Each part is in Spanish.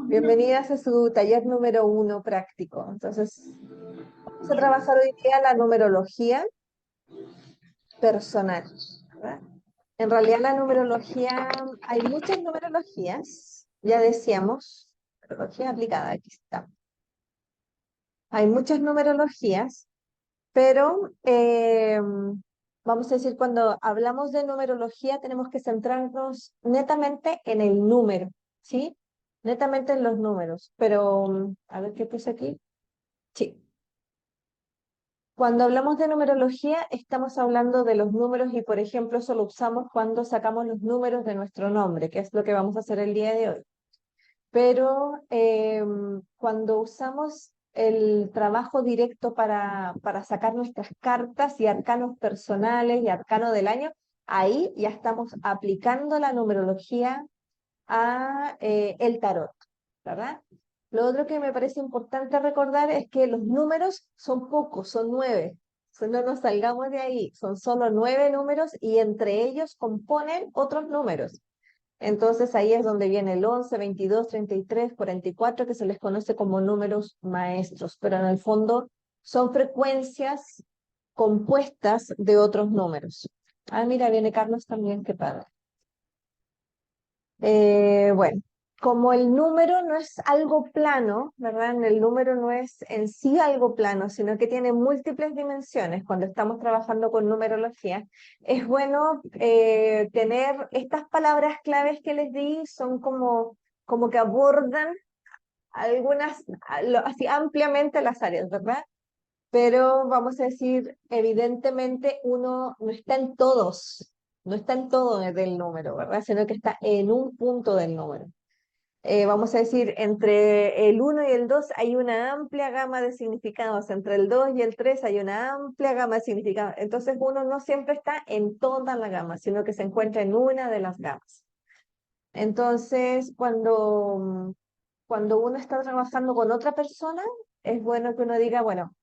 Bienvenidas a su taller número 1 práctico. Entonces, vamos a trabajar hoy día la numerología personal, ¿verdad? En realidad la numerología, hay muchas numerologías, ya decíamos, numerología aplicada, aquí está. Hay muchas numerologías, pero vamos a decir, cuando hablamos de numerología tenemos que centrarnos netamente en el número, ¿sí? Netamente en los números, pero, a ver qué puse aquí. Sí. Cuando hablamos de numerología, estamos hablando de los números y, por ejemplo, eso lo usamos cuando sacamos los números de nuestro nombre, que es lo que vamos a hacer el día de hoy. Pero cuando usamos el trabajo directo para sacar nuestras cartas y arcanos personales y arcano del año, ahí ya estamos aplicando la numerología a el tarot, ¿verdad? Lo otro que me parece importante recordar es que los números son pocos, son 9. No nos salgamos de ahí, son solo 9 números y entre ellos componen otros números. Entonces ahí es donde viene el 11, 22, 33, 44, que se les conoce como números maestros, pero en el fondo son frecuencias compuestas de otros números. Ah, mira, viene Carlos también, qué padre. Bueno, como el número no es algo plano, ¿verdad? El número no es en sí algo plano, sino que tiene múltiples dimensiones. Cuando estamos trabajando con numerología, es bueno tener estas palabras claves que les di, son como que abordan algunas, así ampliamente las áreas, ¿verdad? Pero vamos a decir, evidentemente uno no está en todos, no está en todo del número, ¿verdad? Sino que está en un punto del número. Vamos a decir, entre el 1 y el 2 hay una amplia gama de significados, entre el 2 y el 3 hay una amplia gama de significados. Entonces uno no siempre está en toda la gama, sino que se encuentra en una de las gamas. Entonces, cuando uno está trabajando con otra persona, es bueno que uno diga, bueno,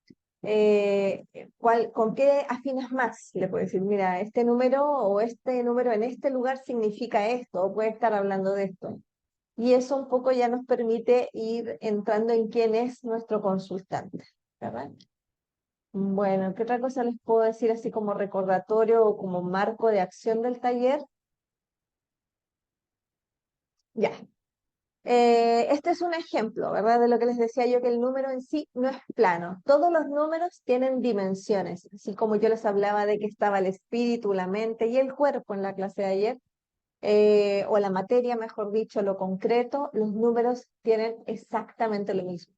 ¿con qué afinas más? Le puedo decir, mira, este número en este lugar significa esto, o puede estar hablando de esto. Y eso un poco ya nos permite ir entrando en quién es nuestro consultante, ¿verdad? Bueno, ¿qué otra cosa les puedo decir así como recordatorio o como marco de acción del taller? Ya. Este es un ejemplo, ¿verdad? De lo que les decía yo, que el número en sí no es plano. Todos los números tienen dimensiones, así como yo les hablaba de que estaba el espíritu, la mente y el cuerpo en la clase de ayer, o la materia, mejor dicho, lo concreto, los números tienen exactamente lo mismo.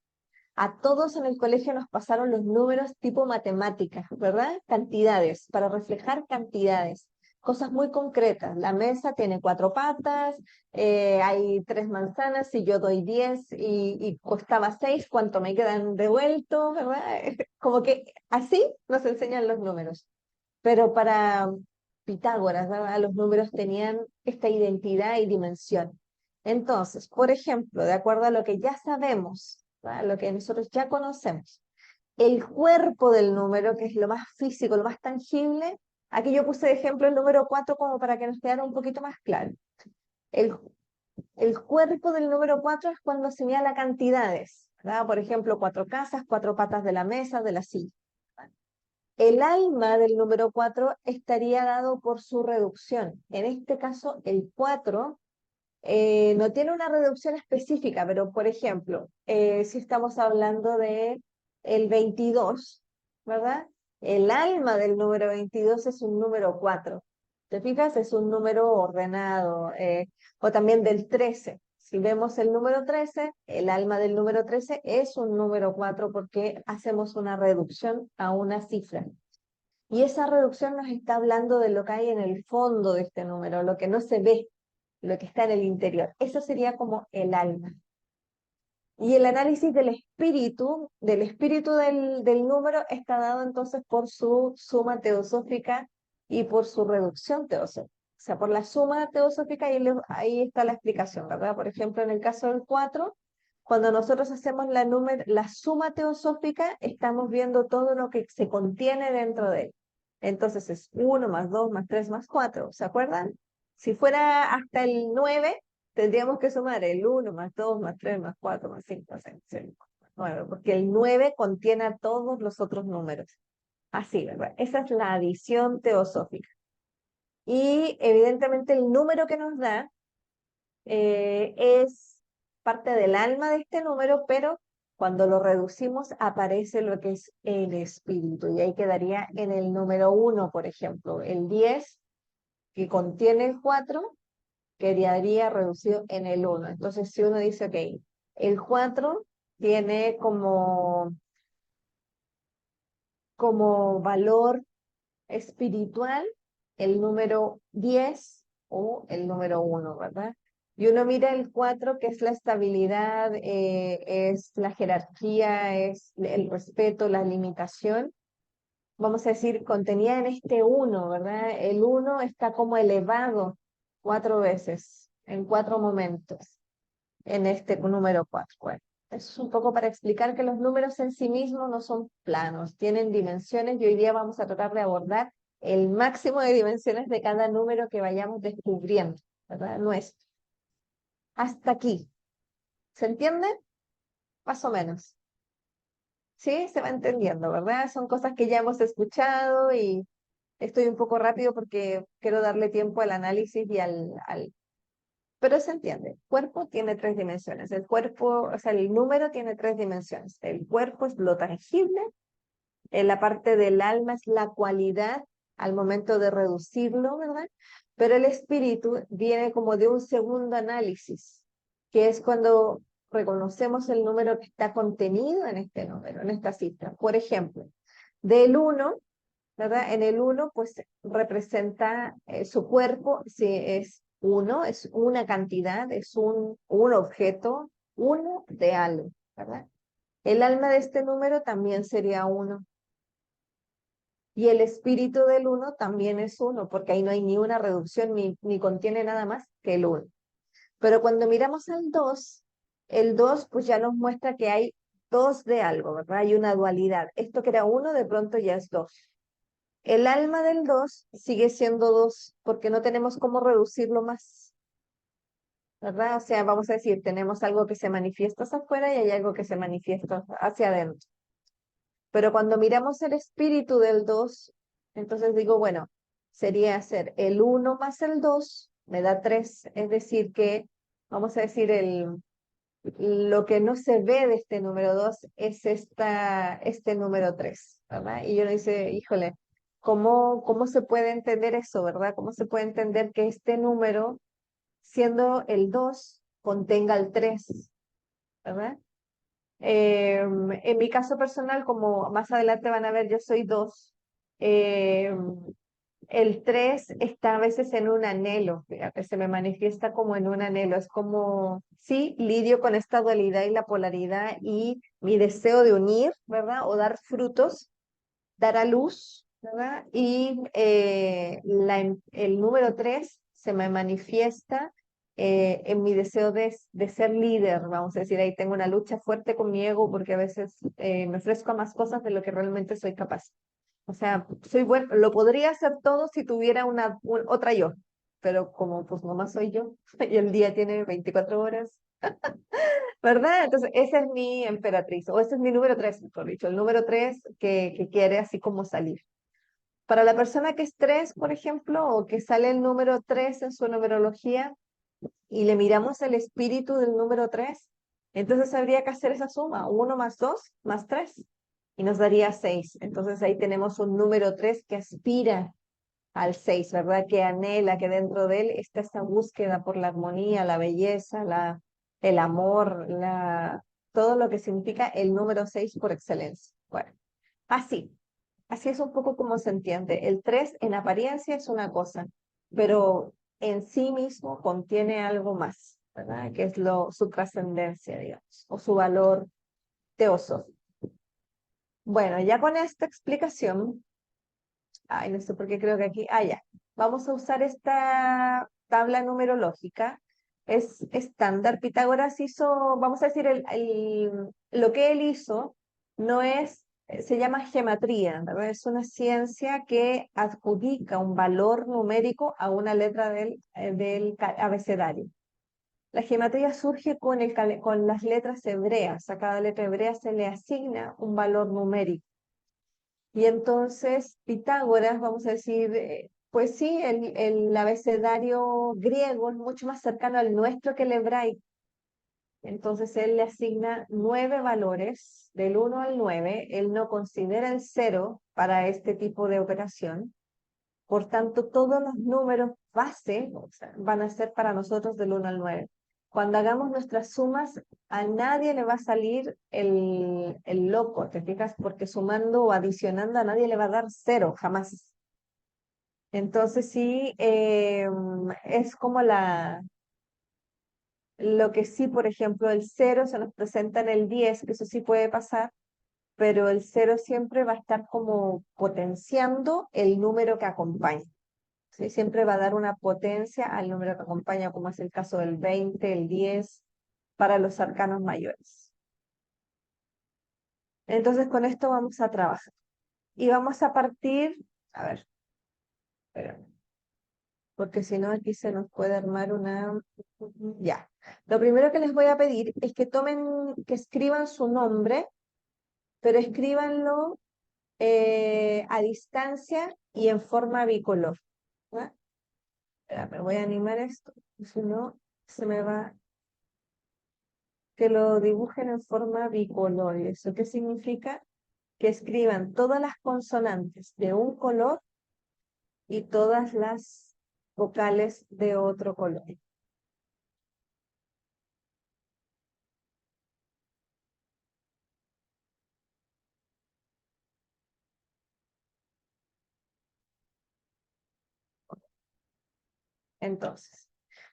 A todos en el colegio nos pasaron los números tipo matemáticas, ¿verdad? Cantidades, para reflejar cantidades, cosas muy concretas. La mesa tiene 4 patas, hay 3 manzanas, si yo doy 10 y costaba 6, ¿cuánto me quedan devueltos, verdad? Como que así nos enseñan los números. Pero para Pitágoras, ¿verdad? Los números tenían esta identidad y dimensión. Entonces, por ejemplo, de acuerdo a lo que ya sabemos, ¿verdad? Lo que nosotros ya conocemos, el cuerpo del número, que es lo más físico, lo más tangible, aquí yo puse de ejemplo el número 4 como para que nos quedara un poquito más claro. El, el cuerpo del número 4 es cuando señala cantidades, ¿verdad? Por ejemplo, 4 casas, 4 patas de la mesa, de la silla. El alma del número 4 estaría dado por su reducción. En este caso, el 4 no tiene una reducción específica, pero por ejemplo, si estamos hablando de el 22, ¿verdad? El alma del número 22 es un número 4. ¿Te fijas? Es un número ordenado. O también del 13. Si vemos el número 13, el alma del número 13 es un número 4 porque hacemos una reducción a una cifra. Y esa reducción nos está hablando de lo que hay en el fondo de este número, lo que no se ve, lo que está en el interior. Eso sería como el alma. Y el análisis del espíritu del número está dado entonces por su suma teosófica y por su reducción teosófica. O sea, por la suma teosófica, ahí está la explicación, ¿verdad? Por ejemplo, en el caso del 4, cuando nosotros hacemos la suma teosófica, estamos viendo todo lo que se contiene dentro de él. Entonces es 1 más 2 más 3 más 4, ¿se acuerdan? Si fuera hasta el 9, tendríamos que sumar el 1 más 2 más 3 más 4 más 5 más 6 más 7 más 9, porque el 9 contiene a todos los otros números. Así, ¿verdad? Esa es la adición teosófica. Y evidentemente el número que nos da es parte del alma de este número, pero cuando lo reducimos aparece lo que es el espíritu, y ahí quedaría en el número 1, por ejemplo. El 10, que contiene el 4, quedaría reducido en el 1. Entonces, si uno dice, ok, el 4 tiene como valor espiritual el número 10 o el número 1, ¿verdad? Y uno mira el 4, que es la estabilidad, es la jerarquía, es el respeto, la limitación. Vamos a decir, contenida en este 1, ¿verdad? El 1 está como elevado 4 veces, en 4 momentos, en este número 4. Bueno, eso es un poco para explicar que los números en sí mismos no son planos, tienen dimensiones, y hoy día vamos a tratar de abordar el máximo de dimensiones de cada número que vayamos descubriendo, ¿verdad? Nuestro. Hasta aquí. ¿Se entiende? Más o menos. Sí, se va entendiendo, ¿verdad? Son cosas que ya hemos escuchado, y estoy un poco rápido porque quiero darle tiempo al análisis y pero se entiende. El cuerpo tiene 3 dimensiones. El cuerpo, o sea, el número tiene 3 dimensiones. El cuerpo es lo tangible, en la parte del alma es la cualidad al momento de reducirlo, ¿verdad? Pero el espíritu viene como de un segundo análisis, que es cuando reconocemos el número que está contenido en este número, en esta cifra. Por ejemplo, del 1, ¿verdad? En el 1, pues representa su cuerpo, si es 1, es una cantidad, es un objeto, uno de algo, ¿verdad? El alma de este número también sería 1. Y el espíritu del 1 también es 1, porque ahí no hay ni una reducción, ni contiene nada más que el 1. Pero cuando miramos al 2, el 2 pues ya nos muestra que hay dos de algo, ¿verdad? Hay una dualidad. Esto que era 1 de pronto ya es 2. El alma del 2 sigue siendo 2 porque no tenemos cómo reducirlo más, ¿verdad? O sea, vamos a decir, tenemos algo que se manifiesta hacia afuera y hay algo que se manifiesta hacia adentro. Pero cuando miramos el espíritu del 2, entonces digo, bueno, sería hacer el 1 más el 2, me da 3. Es decir que, vamos a decir, lo que no se ve de este número 2 es este número 3, ¿verdad? Y yo le dice, híjole, ¿cómo se puede entender eso, verdad? ¿Cómo se puede entender que este número, siendo el 2, contenga el 3, ¿verdad? En mi caso personal, como más adelante van a ver, yo soy 2. eh, el 3 está a veces en un anhelo, fíjate, se me manifiesta como en un anhelo. Es como, sí, lidio con esta dualidad y la polaridad y mi deseo de unir, ¿verdad? O dar frutos, dar a luz, ¿verdad? Y el número 3 se me manifiesta en mi deseo de ser líder, vamos a decir. Ahí tengo una lucha fuerte con mi ego porque a veces me ofrezco a más cosas de lo que realmente soy capaz. O sea, soy bueno, lo podría hacer todo si tuviera otra yo, pero como pues nomás soy yo y el día tiene 24 horas, ¿verdad? Entonces, esa es mi emperatriz, o ese es mi número 3, mejor dicho, el número 3 que quiere así como salir. Para la persona que es 3, por ejemplo, o que sale el número 3 en su numerología y le miramos el espíritu del número 3, entonces habría que hacer esa suma, 1 más 2 más 3, y nos daría 6. Entonces ahí tenemos un número 3 que aspira al 6, ¿verdad? Que anhela, que dentro de él está esa búsqueda por la armonía, la belleza, el amor, todo lo que significa el número 6 por excelencia. Bueno, así. Así es un poco como se entiende. El 3 en apariencia es una cosa, pero en sí mismo contiene algo más, ¿verdad? Que es su trascendencia, digamos, o su valor teosófico. Bueno, ya con esta explicación, ay, no sé por qué creo que aquí, ya, vamos a usar esta tabla numerológica. Es estándar. Pitágoras hizo, vamos a decir, lo que él hizo no es, se llama gematría, ¿verdad? Es una ciencia que adjudica un valor numérico a una letra del abecedario. La gematría surge con, con las letras hebreas. A cada letra hebrea se le asigna un valor numérico. Y entonces Pitágoras, vamos a decir, pues sí, el abecedario griego es mucho más cercano al nuestro que el hebraico. Entonces él le asigna 9 valores, del 1 al 9. Él no considera el cero para este tipo de operación. Por tanto, todos los números base, o sea, van a ser para nosotros del 1 al 9. Cuando hagamos nuestras sumas, a nadie le va a salir el loco, ¿te fijas? Porque sumando o adicionando a nadie le va a dar cero, jamás. Entonces sí, es como lo que sí, por ejemplo, el cero se nos presenta en el 10, que eso sí puede pasar, pero el cero siempre va a estar como potenciando el número que acompaña. ¿Sí? Siempre va a dar una potencia al número que acompaña, como es el caso del 20, el 10, para los arcanos mayores. Entonces, con esto vamos a trabajar. Y vamos a partir, a ver, espérame, porque si no aquí se nos puede armar una... Ya. Lo primero que les voy a pedir es que tomen, que escriban su nombre, pero escríbanlo a distancia y en forma bicolor. ¿Ya? Espérame, voy a animar esto, si no se me va, que lo dibujen en forma bicolor. ¿Y eso qué significa? Que escriban todas las consonantes de un color y todas las vocales de otro color. Entonces,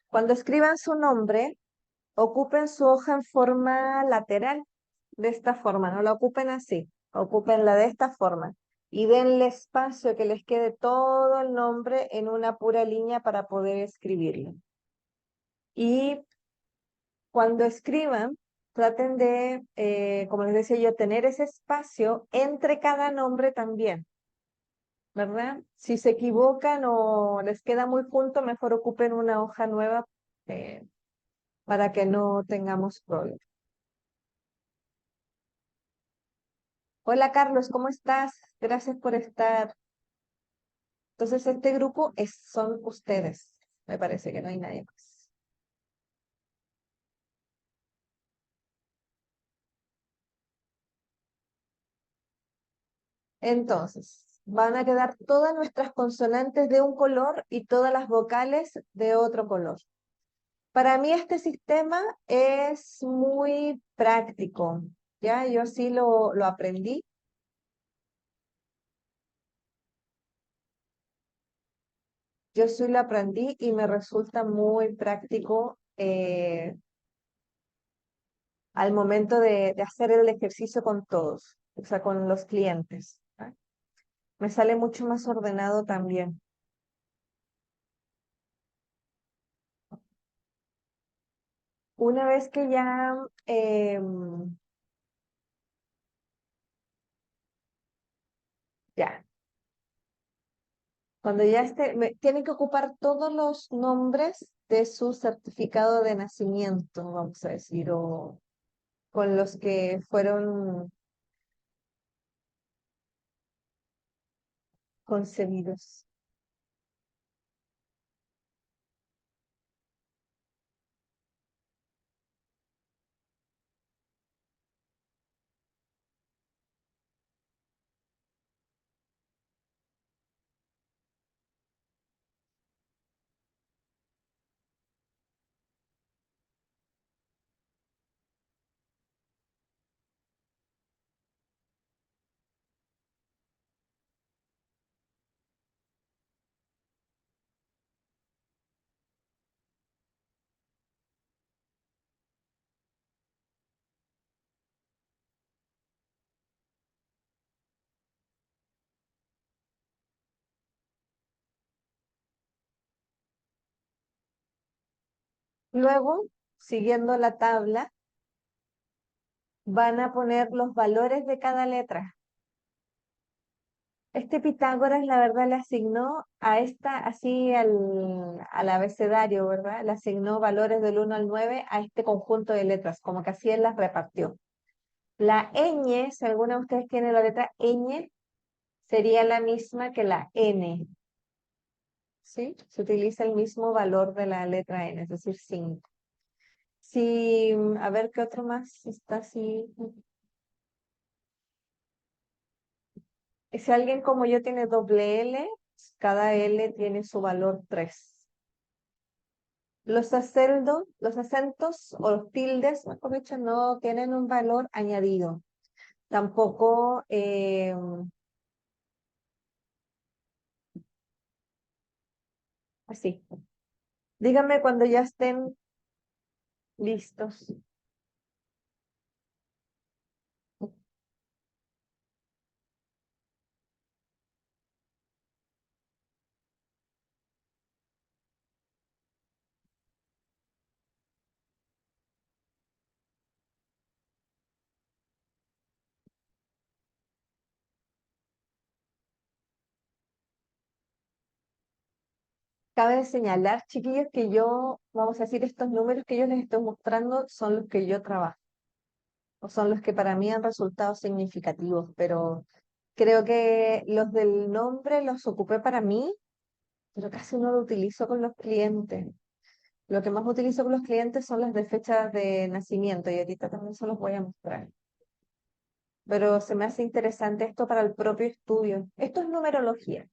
cuando escriban su nombre, ocupen su hoja en forma lateral, de esta forma, no la ocupen así, ocupenla de esta forma y denle espacio que les quede todo el nombre en una pura línea para poder escribirlo. Y cuando escriban, traten de, como les decía yo, tener ese espacio entre cada nombre también, ¿verdad? Si se equivocan o les queda muy junto, mejor ocupen una hoja nueva eh, para que no tengamos problemas. Hola Carlos, ¿cómo estás? Gracias por estar. Entonces, este grupo son ustedes. Me parece que no hay nadie más. Entonces, van a quedar todas nuestras consonantes de un color y todas las vocales de otro color. Para mí este sistema es muy práctico, ¿ya? Yo sí lo aprendí. Yo sí lo aprendí y me resulta muy práctico al momento de hacer el ejercicio con todos, o sea, con los clientes. ¿Ah? Me sale mucho más ordenado también. Una vez que ya, ya, cuando ya esté, tienen que ocupar todos los nombres de su certificado de nacimiento, vamos a decir, o con los que fueron concebidos. Luego, siguiendo la tabla, van a poner los valores de cada letra. Este Pitágoras, la verdad, le asignó a esta, así al abecedario, ¿verdad? Le asignó valores del 1 al 9 a este conjunto de letras, como que así él las repartió. La ñ, si alguna de ustedes tiene la letra ñ, sería la misma que la n, ¿sí? Se utiliza el mismo valor de la letra n, es decir, 5. Si, a ver qué otro más está así. Si alguien como yo tiene doble L, cada L tiene su valor 3. Los acentos o los tildes, mejor dicho, no tienen un valor añadido. Tampoco, así. Díganme cuando ya estén listos. Cabe señalar, chiquillos, que yo, vamos a decir, estos números que yo les estoy mostrando son los que yo trabajo, o son los que para mí han resultado significativos, pero creo que los del nombre los ocupé para mí, pero casi no lo utilizo con los clientes. Lo que más utilizo con los clientes son las de fechas de nacimiento y ahorita también se los voy a mostrar. Pero se me hace interesante esto para el propio estudio. Esto es numerología.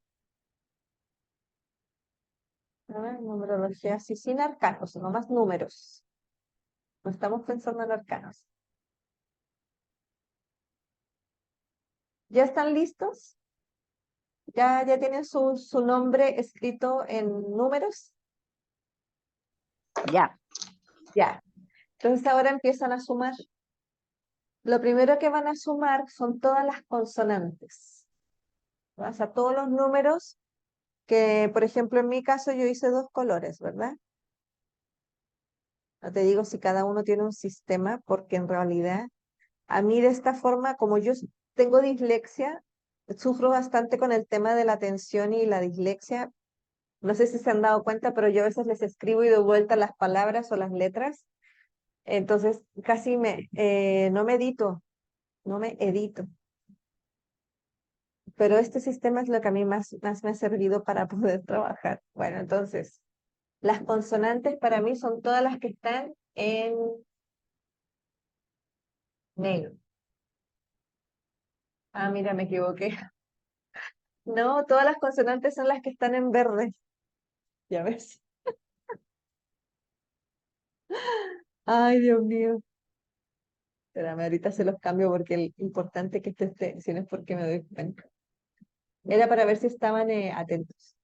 ¿No? Numerología, sí, sin arcanos, nomás números. No estamos pensando en arcanos. ¿Ya están listos? ¿Ya tienen su nombre escrito en números? Ya. Ya. Entonces ahora empiezan a sumar. Lo primero que van a sumar son todas las consonantes. ¿No? O sea, todos los números que, por ejemplo, en mi caso yo hice 2 colores, ¿verdad? No te digo si cada uno tiene un sistema, porque en realidad a mí de esta forma, como yo tengo dislexia, sufro bastante con el tema de la atención y la dislexia. No sé si se han dado cuenta, pero yo a veces les escribo y doy vuelta las palabras o las letras. Entonces casi no me edito, no me edito. Pero este sistema es lo que a mí más me ha servido para poder trabajar. Bueno, entonces, las consonantes para mí son todas las que están en negro. Ah, mira, me equivoqué. No, todas las consonantes son las que están en verde. Ya ves. Ay, Dios mío. Espérame, ahorita se los cambio porque el importante que esté, si no es porque me doy cuenta. Era para ver si estaban atentos.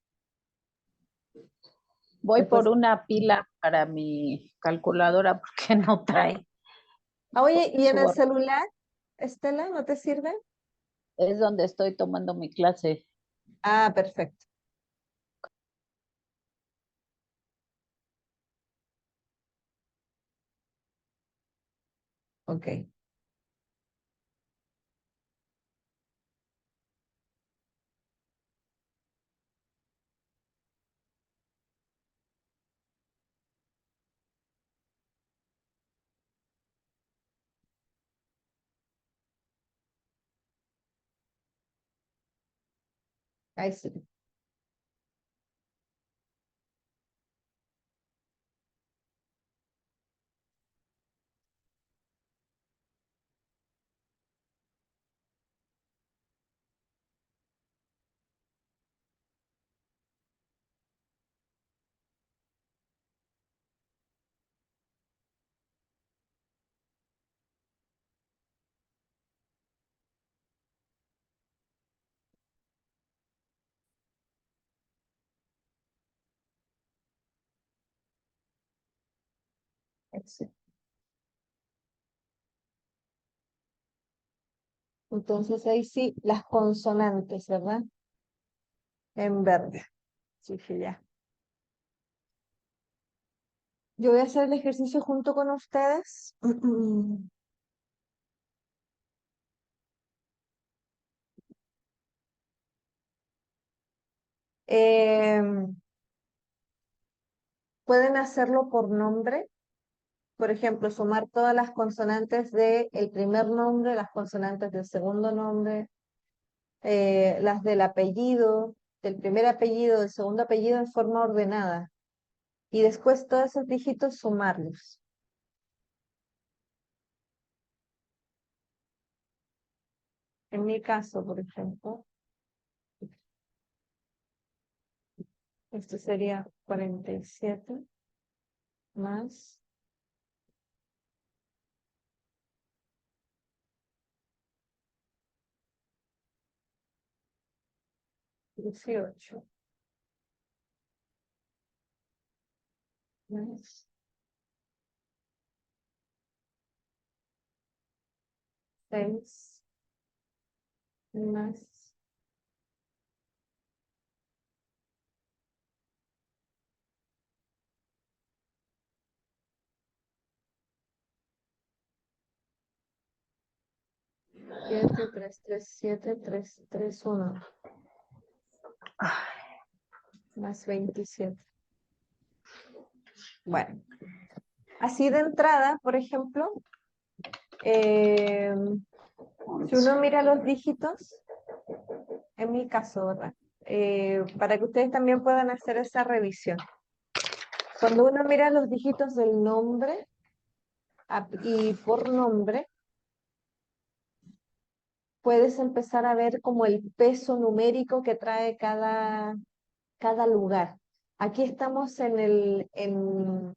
Voy por Después. una pila para mi calculadora porque no trae. Ah, oye, ¿y en el Subo. celular, Estela, no te sirve? Es donde estoy tomando mi clase. Ah, perfecto. Ok. Ahí sí. Ahí sí. Entonces ahí sí, las consonantes, ¿verdad? En verde. Sí, sí, ya. Yo voy a hacer el ejercicio junto con ustedes. Pueden hacerlo por nombre. Por ejemplo, sumar todas las consonantes del primer nombre, las consonantes del segundo nombre, las del apellido, del primer apellido, del segundo apellido en forma ordenada. Y después todos esos dígitos sumarlos. En mi caso, por ejemplo, esto sería 47 más 18 más 6 más 7, 3, 3, 7, 3, 3, 1 más 27. Bueno, así de entrada, por ejemplo, si uno mira los dígitos, en mi caso, ¿verdad? Para que ustedes también puedan hacer esa revisión. Cuando uno mira los dígitos del nombre y por nombre, puedes empezar a ver como el peso numérico que trae cada lugar. Aquí estamos en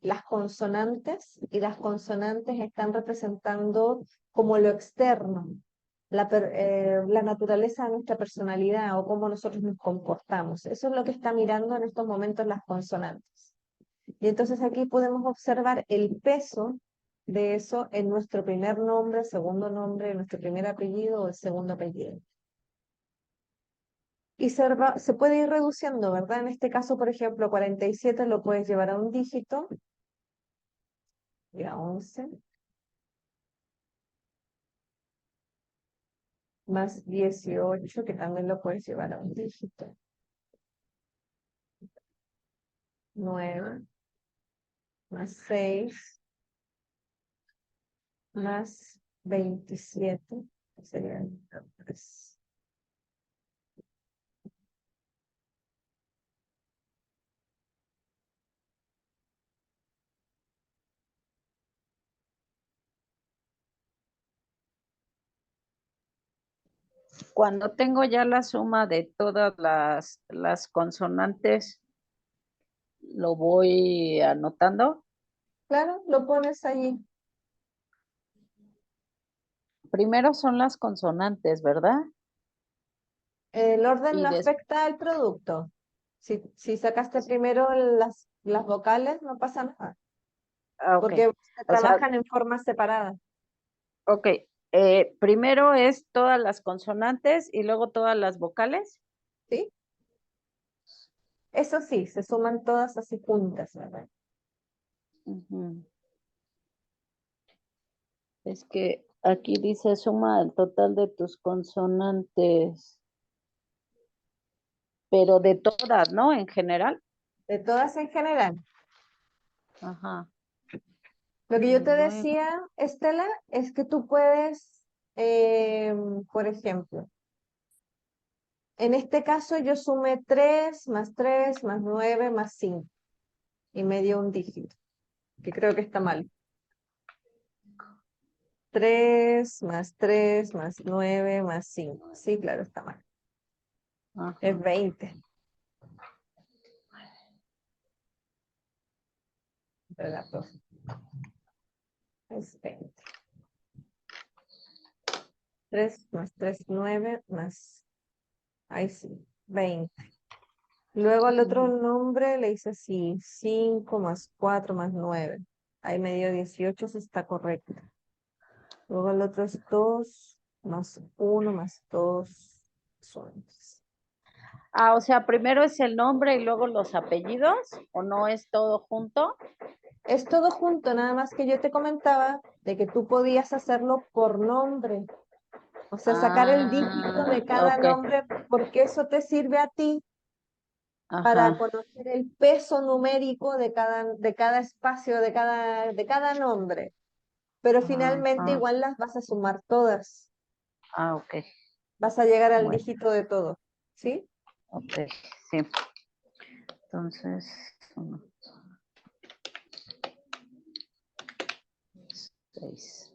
las consonantes y las consonantes están representando como lo externo, la naturaleza de nuestra personalidad o cómo nosotros nos comportamos. Eso es lo que está mirando en estos momentos las consonantes. Y entonces aquí podemos observar el peso de eso en nuestro primer nombre, segundo nombre, nuestro primer apellido o el segundo apellido. Y se puede ir reduciendo, ¿verdad? En este caso, por ejemplo, 47 lo puedes llevar a un dígito, y a 11, más 18, que también lo puedes llevar a un dígito, 9, más 6, más 27, que serían 3. Cuando tengo ya la suma de todas las consonantes, lo voy anotando. Claro, lo pones allí. Primero son las consonantes, ¿verdad? El orden Y no des afecta al producto. Si sacaste primero las vocales, no pasa nada, ok. porque se O sea, trabajan en forma separada. ok. Primero es todas las consonantes y luego todas las vocales. ¿Sí? Eso sí, se suman todas así juntas, ¿verdad? Ujú. Es que aquí dice suma el total de tus consonantes, pero de todas, ¿no? En general. De todas en general. Ajá. Lo que Y yo te luego, decía, Estela, es que tú puedes, por ejemplo, en este caso yo sumé 3 más 3 más 9 más 5 y me dio un dígito, que creo que está mal. 3 más 9 más 5. Sí, claro, está mal. Es ajá. 20. ¿Verdad, profe? Es 20. 3 más 3, 9 más, ahí sí, 20. Luego al otro nombre le hice así, 5 más 4 más 9. Ahí me dio 18, eso está correcto. Luego el otro es 2 más 1 más 2 son 11. Ah, o sea, primero es el nombre y luego los apellidos, ¿o no es todo junto? Es todo junto, nada más que yo te comentaba de que tú podías hacerlo por nombre. O sea, sacar el dígito Ah, de cada ok. nombre, porque eso te sirve a ti para Ajá. conocer el peso numérico de cada espacio, de cada nombre. Pero finalmente Ajá. igual las vas a sumar todas. Ah, ok. Vas a llegar al Bueno, dígito de todo. ¿Sí? ok. Sí. Entonces, 1, 6.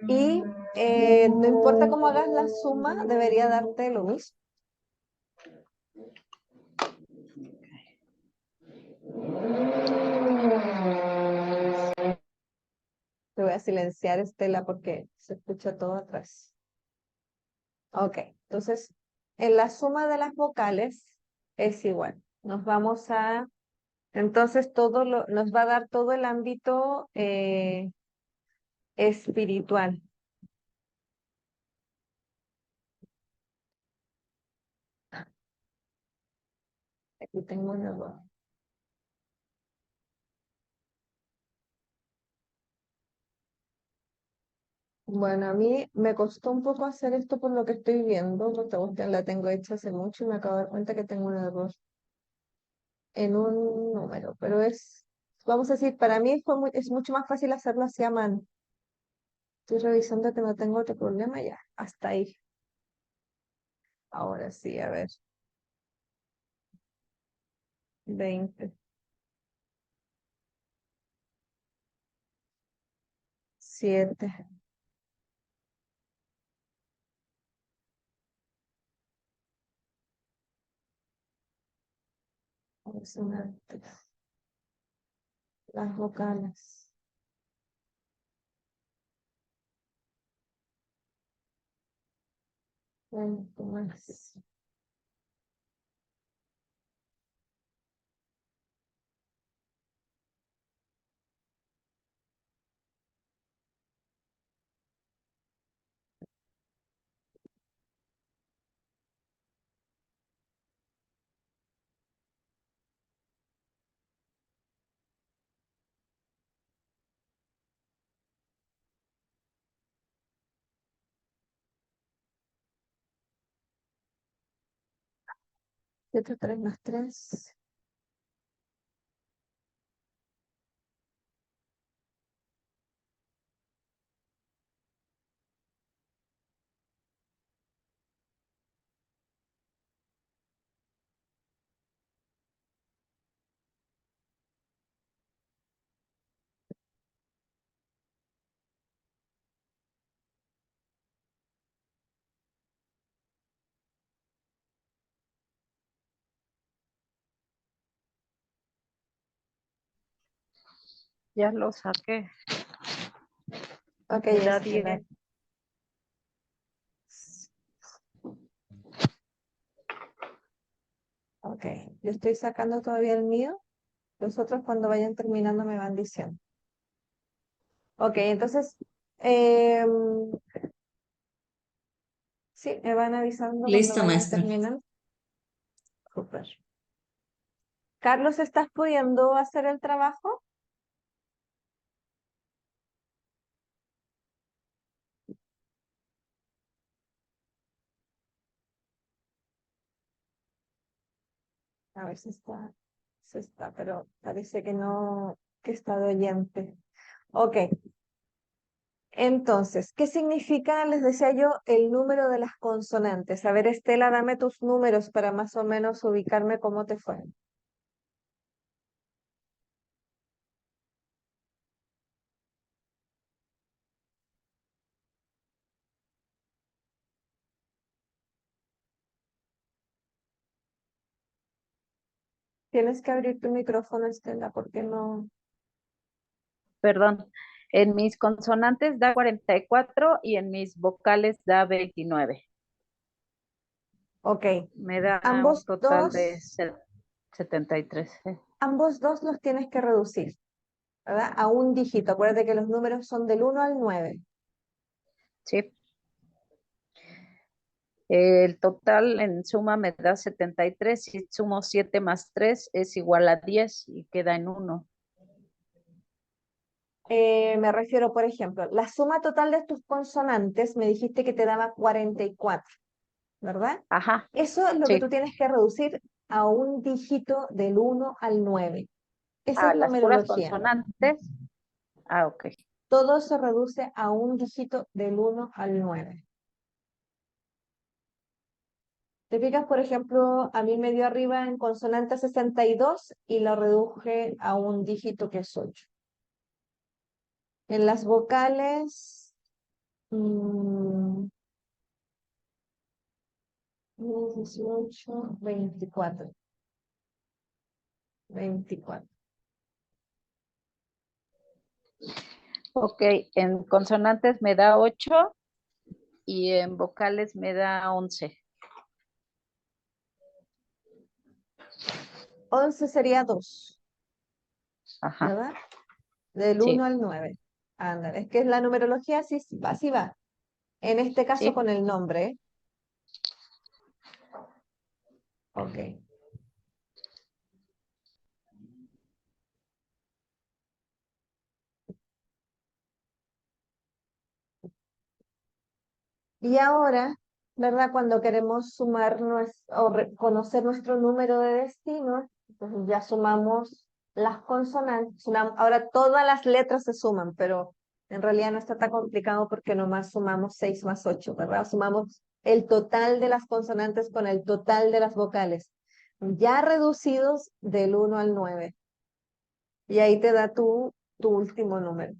Y no importa cómo hagas la suma, debería darte lo mismo. Te voy a silenciar, Estela, porque se escucha todo atrás. Ok, entonces en la suma de las vocales es igual. Nos vamos a, entonces nos va a dar todo el ámbito espiritual. Aquí tengo un error. Bueno, a mí me costó un poco hacer esto por lo que estoy viendo, porque esta cuestión la tengo hecha hace mucho y me acabo de dar cuenta que tengo un error en un número, pero vamos a decir, para mí es mucho más fácil hacerlo así a mano. Estoy revisando que no tengo otro problema ya, hasta ahí. Ahora sí, a ver, 20, 7, consonantes, las vocales, 20 más, siete, 3 más 3. Ya lo saqué. Ok, Me da Estela. 10. Ok, yo estoy sacando todavía el mío. Los otros cuando vayan terminando me van diciendo. Ok, entonces, em, sí, me van avisando cuando Listo, vayan maestra. terminando. Súper. Carlos, ¿estás pudiendo hacer el trabajo? A ver si está, pero parece que no, que está de oyente. Ok, entonces, ¿qué significa, les decía yo, el número de las consonantes? A ver, Estela, dame tus números para más o menos ubicarme cómo te fue. Tienes que abrir tu micrófono, Estela, porque no. Perdón. En mis consonantes da 44 y en mis vocales da 29. Ok. Me da un Ambos total de dos, 73. ambos dos los tienes que reducir, ¿verdad? A un dígito. Acuérdate que los números son del 1 al 9. Sí. El total en suma me da 73. Si sumo 7 más 3 es igual a 10 y queda en 1. Me refiero, por ejemplo, la suma total de tus consonantes me dijiste que te daba 44, ¿verdad? Ajá, Eso es lo que tú sí. tienes que reducir a un dígito del 1 al 9. Esa es A las puras numerología. consonantes. Ah, ok. Todo se reduce a un dígito del 1 al 9. Te fijas, por ejemplo, a mí me dio arriba en consonante 62 y lo reduje a un dígito que es 8. En las vocales, 18, 24. 24. Ok, en consonantes me da 8 y en vocales me da 11. 11 sería 2, Ajá, ¿verdad? Del sí, 1 al 9. Ándale, es que la numerología así va. En este caso sí. con el nombre. ¿Eh? Ok. Y ahora, ¿verdad? Cuando queremos sumar conocer nuestro número de destino, entonces ya sumamos las consonantes. Ahora todas las letras se suman, pero en realidad no está tan complicado porque nomás sumamos 6 más 8, ¿verdad? Sumamos el total de las consonantes con el total de las vocales, ya reducidos del 1 al 9. Y ahí te da tu último número.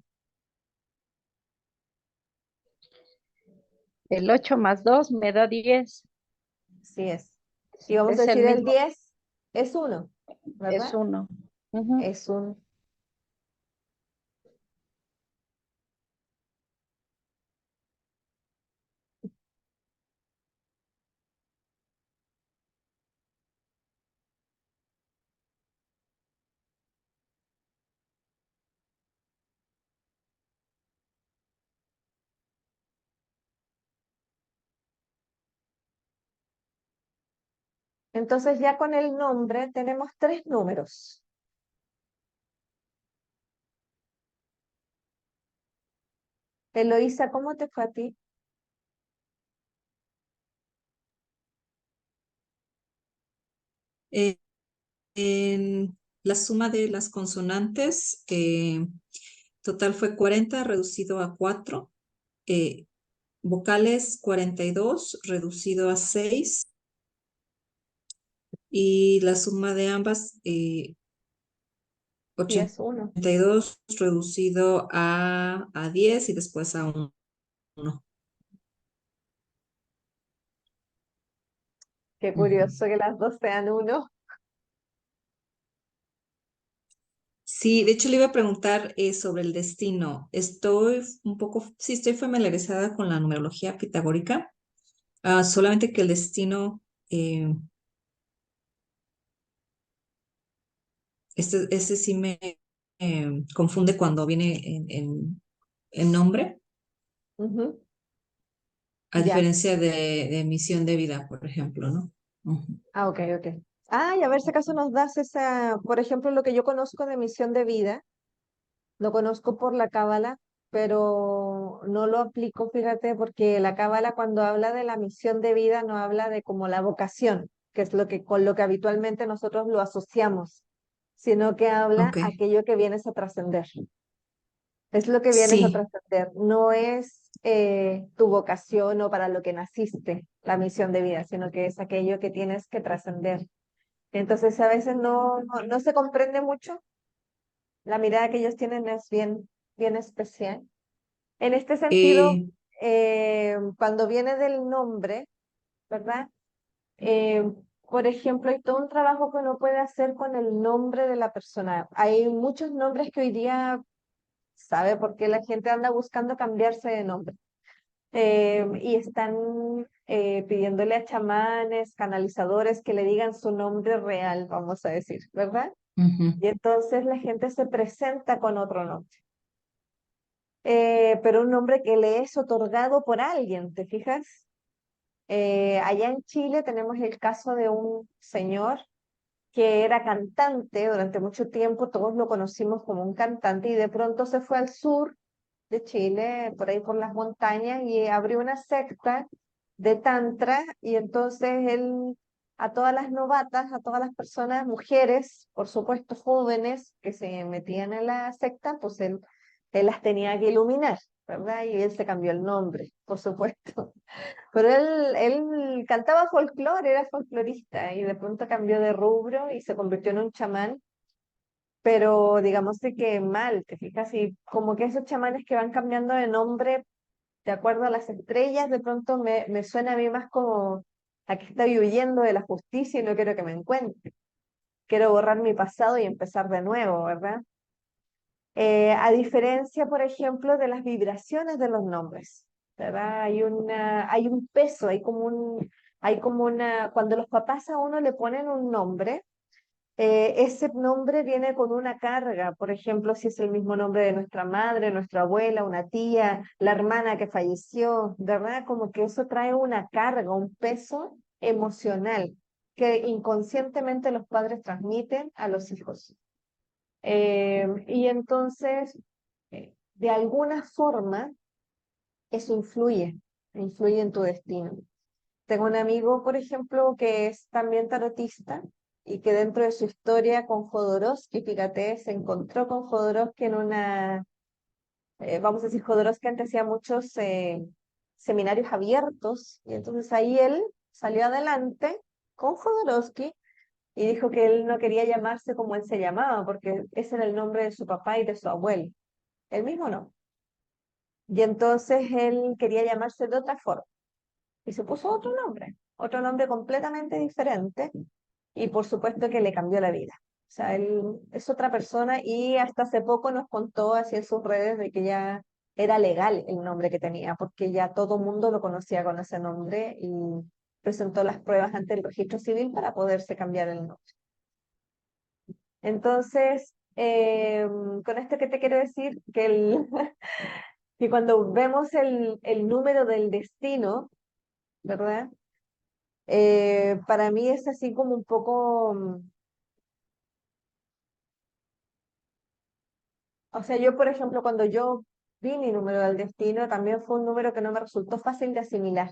El 8 más 2 me da 10. Así es. Y vamos a Es el decir el mismo, 10 es 1, es ¿verdad? 1. Es un. Entonces ya con el nombre tenemos 3 números. Eloísa, ¿cómo te fue a ti? Eh, en la suma de las consonantes, total fue 40 reducido a 4. eh, vocales 42 reducido a 6. Y la suma de ambas, Sí, es 1. 82 reducido a 10 y después a 1. Qué curioso que las dos sean 1. Sí, de hecho le iba a preguntar sobre el destino. Sí, estoy familiarizada con la numerología pitagórica, solamente que el destino, eh, este sí me confunde cuando viene en nombre, a Ya. diferencia de misión de vida, por ejemplo, ¿no? Ujú. Ah, ok, ok. Ah, y a ver si acaso nos das esa, por ejemplo, lo que yo conozco de misión de vida, lo conozco por la cábala, pero no lo aplico, fíjate, porque la cábala cuando habla de la misión de vida no habla de como la vocación, que es lo que con lo que habitualmente nosotros lo asociamos, sino que habla Ok, aquello que vienes a trascender. Es lo que vienes a sí, trascender, no es tu vocación o para lo que naciste, la misión de vida, sino que es aquello que tienes que trascender. Entonces a veces no se comprende mucho, la mirada que ellos tienen es bien especial. En este sentido, eh, cuando viene del nombre, ¿verdad? Eh, por ejemplo, hay todo un trabajo que uno puede hacer con el nombre de la persona. Hay muchos nombres que hoy día sabe por qué la gente anda buscando cambiarse de nombre. Y están pidiéndole a chamanes, canalizadores que le digan su nombre real, vamos a decir, ¿verdad? Ujú. Y entonces la gente se presenta con otro nombre. Pero un nombre que le es otorgado por alguien, ¿te fijas? Allá en Chile tenemos el caso de un señor que era cantante durante mucho tiempo, todos lo conocimos como un cantante y de pronto se fue al sur de Chile, por ahí por las montañas, y abrió una secta de tantra y entonces él a todas las novatas, a todas las personas, mujeres, por supuesto jóvenes que se metían en la secta, pues él las tenía que iluminar, ¿verdad? Y él se cambió el nombre, por supuesto. Pero él cantaba folclore, era folclorista y de pronto cambió de rubro y se convirtió en un chamán, pero digamos de que mal, te fijas, y como que esos chamanes que van cambiando de nombre de acuerdo a las estrellas, de pronto me suena a mí más como a que estoy huyendo de la justicia y no quiero que me encuentre. Quiero borrar mi pasado y empezar de nuevo, ¿verdad? A diferencia, por ejemplo, de las vibraciones de los nombres, ¿verdad? Hay un peso, hay como una, cuando los papás a uno le ponen un nombre, ese nombre viene con una carga, por ejemplo, si es el mismo nombre de nuestra madre, nuestra abuela, una tía, la hermana que falleció, ¿verdad? Como que eso trae una carga, un peso emocional que inconscientemente los padres transmiten a los hijos. Y entonces, de alguna forma, eso influye en tu destino. Tengo un amigo, por ejemplo, que es también tarotista y que dentro de su historia con Jodorowsky, fíjate, se encontró con Jodorowsky en vamos a decir, Jodorowsky antes hacía muchos seminarios abiertos y entonces ahí él salió adelante con Jodorowsky y dijo que él no quería llamarse como él se llamaba porque ese era el nombre de su papá y de su abuelo. Él mismo no. Y entonces él quería llamarse de otra forma y se puso otro nombre completamente diferente y por supuesto que le cambió la vida. O sea, él es otra persona y hasta hace poco nos contó así en sus redes de que ya era legal el nombre que tenía, porque ya todo mundo lo conocía con ese nombre y presentó las pruebas ante el registro civil para poderse cambiar el nombre. Entonces, con esto que te quiero decir, que cuando vemos el número del destino, ¿verdad? Para mí es así como un poco, o sea, yo por ejemplo, cuando yo vi mi número del destino, también fue un número que no me resultó fácil de asimilar,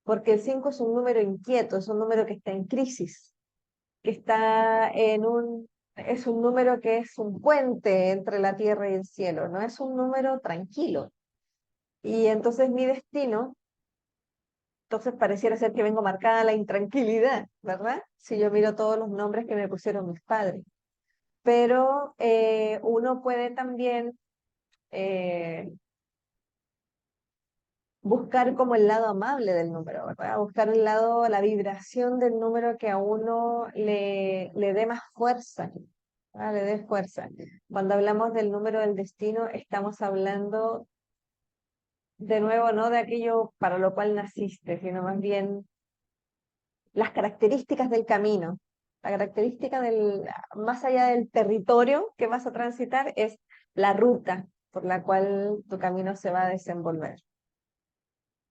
porque el 5 es un número inquieto, es un número que está en crisis, que está es un número que es un puente entre la tierra y el cielo, no es un número tranquilo. Y entonces mi destino, entonces pareciera ser que vengo marcada a la intranquilidad, ¿verdad? Si yo miro todos los nombres que me pusieron mis padres. Pero uno puede también eh, buscar como el lado amable del número, ¿verdad? Buscar el lado, la vibración del número que a uno le dé más fuerza, ¿verdad? Le dé fuerza. Cuando hablamos del número del destino, estamos hablando de nuevo no de aquello para lo cual naciste, sino más bien las características del camino. La característica más allá del territorio que vas a transitar, es la ruta por la cual tu camino se va a desenvolver.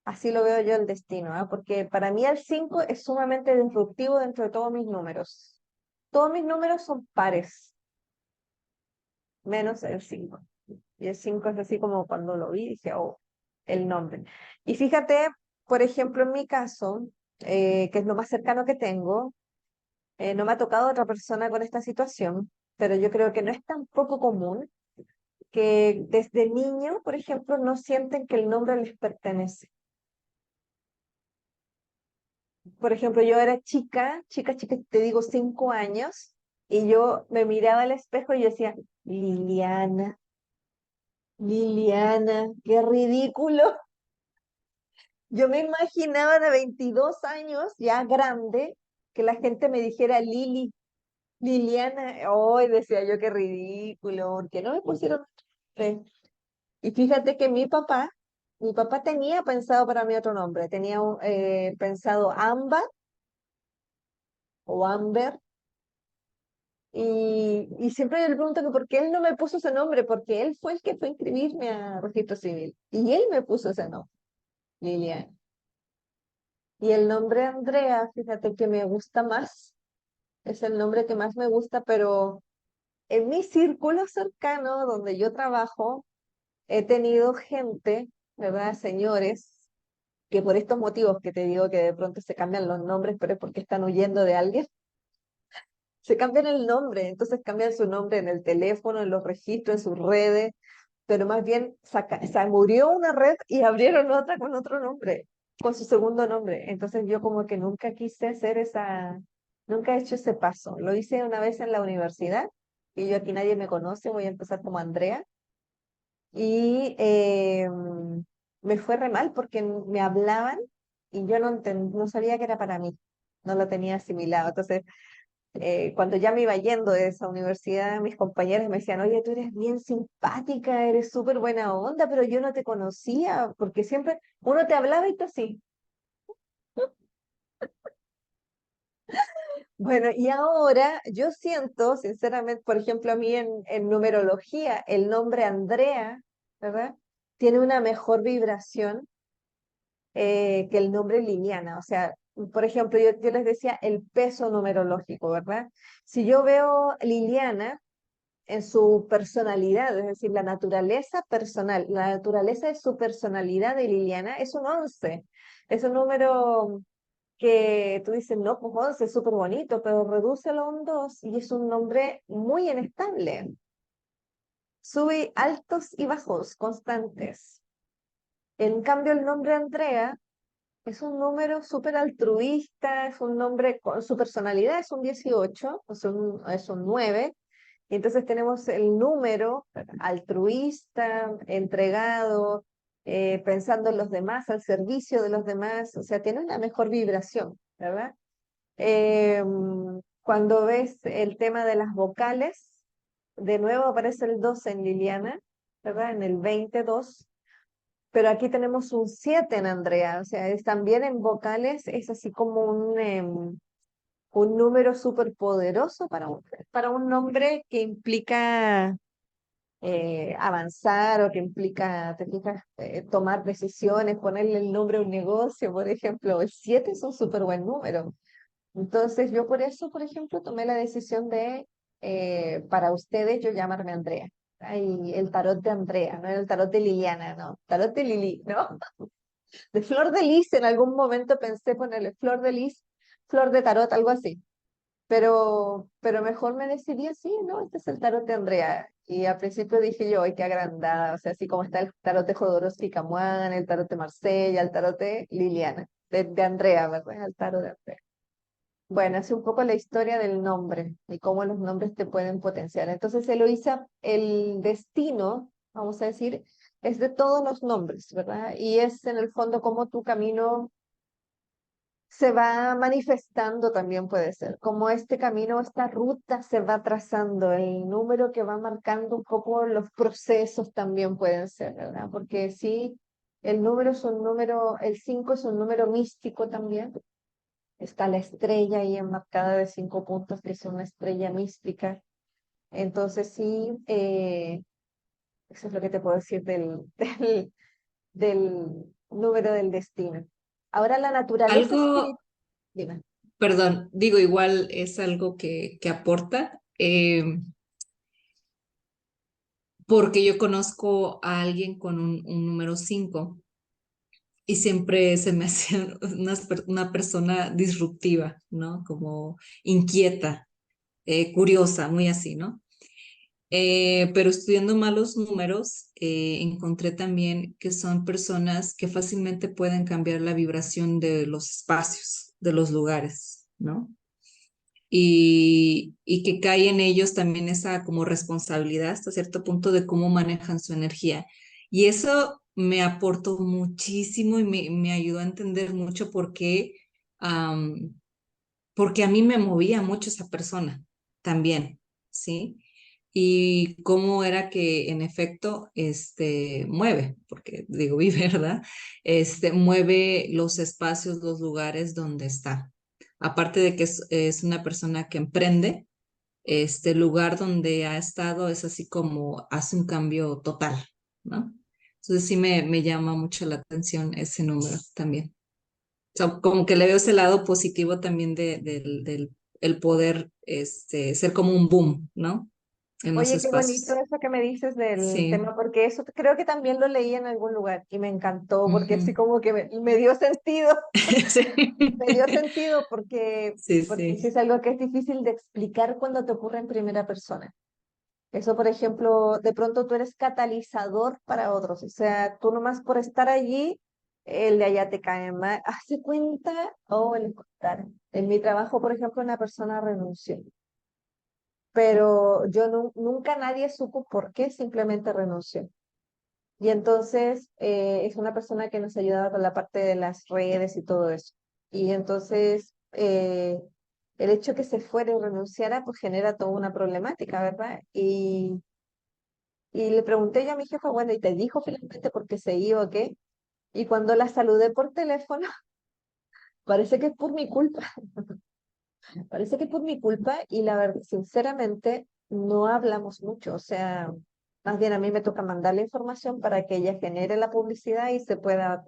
Así lo veo yo el destino, ¿ah? Porque para mí el 5 es sumamente disruptivo dentro de todos mis números. Todos mis números son pares, menos el 5. Y el 5 es así como cuando lo vi, dije, oh, el nombre. Y fíjate, por ejemplo, en mi caso, que es lo más cercano que tengo, no me ha tocado otra persona con esta situación, pero yo creo que no es tan poco común que desde niño, por ejemplo, no sienten que el nombre les pertenece. Por ejemplo, yo era chica, te digo 5 años, y yo me miraba al espejo y yo decía, Liliana, Liliana, qué ridículo. Yo me imaginaba de 22 años, ya grande, que la gente me dijera Liliana. Hoy decía yo, qué ridículo, ¿por qué no me pusieron nombre? Y fíjate que mi papá tenía pensado para mí otro nombre, tenía pensado Ámbar o Amber, y siempre yo le pregunto que por qué él no me puso ese nombre, porque él fue el que fue a inscribirme a registro civil, y él me puso ese nombre, Liliana. Y el nombre Andrea, fíjate que me gusta más, es el nombre que más me gusta, pero en mi círculo cercano donde yo trabajo, he tenido gente, ¿verdad? Señores, que por estos motivos que te digo que de pronto se cambian los nombres, pero es porque están huyendo de alguien, se cambian el nombre, entonces cambian su nombre en el teléfono, en los registros, en sus redes, pero más bien se murió una red y abrieron otra con otro nombre, con su segundo nombre. Entonces yo como que nunca quise hacer nunca he hecho ese paso. Lo hice una vez en la universidad y yo aquí nadie me conoce, voy a empezar como Andrea. Y me fue re mal porque me hablaban y yo no sabía que era para mí, no lo tenía asimilado. Entonces, cuando ya me iba yendo de esa universidad, mis compañeros me decían, oye, tú eres bien simpática, eres súper buena onda, pero yo no te conocía, porque siempre uno te hablaba y tú así. Bueno, y ahora yo siento, sinceramente, por ejemplo, a mí en numerología, el nombre Andrea, ¿verdad? Tiene una mejor vibración que el nombre Liliana. O sea, por ejemplo, yo les decía el peso numerológico, ¿verdad? Si yo veo Liliana en su personalidad, es decir, la naturaleza personal, la naturaleza de su personalidad de Liliana es un 11. Es un número que tú dices, no, pues 11 es súper bonito, pero redúcelo a un 2 y es un nombre muy inestable. Sube altos y bajos constantes. En cambio, el nombre Andrea es un número súper altruista, es un nombre con su personalidad, es un 18, es un 9. Y entonces tenemos el número altruista, entregado, pensando en los demás, al servicio de los demás, o sea, tiene una mejor vibración, ¿verdad? Cuando ves el tema de las vocales, de nuevo aparece el 2 en Liliana, ¿verdad? En el 22, pero aquí tenemos un 7 en Andrea, o sea, es también en vocales, es así como un número súper poderoso para un nombre que implica avanzar o que implica, te fijas, tomar decisiones, ponerle el nombre a un negocio, por ejemplo. El 7 es un súper buen número. Entonces yo por eso, por ejemplo, tomé la decisión de, para ustedes, yo llamarme Andrea. Y el tarot de Andrea, no el tarot de Liliana, no, tarot de Lili, ¿no? De Flor de Lis, en algún momento pensé ponerle Flor de Lis, Flor de Tarot, algo así. Pero mejor me decidí así, ¿no? Este es el tarot de Andrea. Y al principio dije yo, ¡ay, qué agrandada! O sea, así como está el tarot de Jodorowsky Camuán, el tarot de Marsella, el tarot de Liliana, de Andrea, ¿verdad? El tarot de Andrea. Bueno, es un poco la historia del nombre y cómo los nombres te pueden potenciar. Entonces, Eloísa, el destino, vamos a decir, es de todos los nombres, ¿verdad? Y es en el fondo como tu camino se va manifestando también puede ser, como este camino, esta ruta se va trazando, el número que va marcando un poco los procesos también pueden ser, ¿verdad? Porque sí, el número es un número, el 5 es un número místico también. Está la estrella ahí enmarcada de 5 puntos, que es una estrella mística. Entonces sí, eso es lo que te puedo decir del número del destino. Ahora la naturaleza Algo, espiritual. Dime. perdón, digo, igual es algo que aporta, porque yo conozco a alguien con un número 5 y siempre se me hace una persona disruptiva, ¿no? Como inquieta, curiosa, muy así, ¿no? Pero estudiando malos números, encontré también que son personas que fácilmente pueden cambiar la vibración de los espacios, de los lugares, ¿no? Y que cae en ellos también esa como responsabilidad hasta cierto punto de cómo manejan su energía. Y eso me aportó muchísimo y me ayudó a entender mucho porque a mí me movía mucho esa persona también, ¿sí? y cómo era que en efecto mueve, porque digo vive, ¿verdad? Mueve los espacios, los lugares donde está. Aparte de que es una persona que emprende, este lugar donde ha estado es así como hace un cambio total, ¿no? Entonces sí me llama mucho la atención ese número también. O sea, como que le veo ese lado positivo también del el poder ser como un boom, ¿no? En los Oye, qué bonito espacios. eso que me dices del Sí. tema, porque eso creo que también lo leí en algún lugar y me encantó, porque así Ujú. como que me dio sentido, Sí. me dio sentido Sí, porque sí sí. es algo que es difícil de explicar cuando te ocurre en primera persona. Eso, por ejemplo, de pronto tú eres catalizador para otros, o sea, tú nomás por estar allí, el de allá te cae mal. Hace cuenta, o el contar. En mi trabajo, por ejemplo, una persona renunció, pero yo nunca nadie supo por qué simplemente renunció. Y entonces es una persona que nos ayudaba con la parte de las redes y todo eso. Y entonces el hecho que se fuera y renunciara, pues genera toda una problemática, ¿verdad? Y le pregunté yo a mi jefa, bueno, ¿y te dijo finalmente por qué se iba o qué? Y cuando la saludé por teléfono, parece que es por mi culpa, parece que es por mi culpa y la verdad, sinceramente, no hablamos mucho, o sea, más bien a mí me toca mandar la información para que ella genere la publicidad y se pueda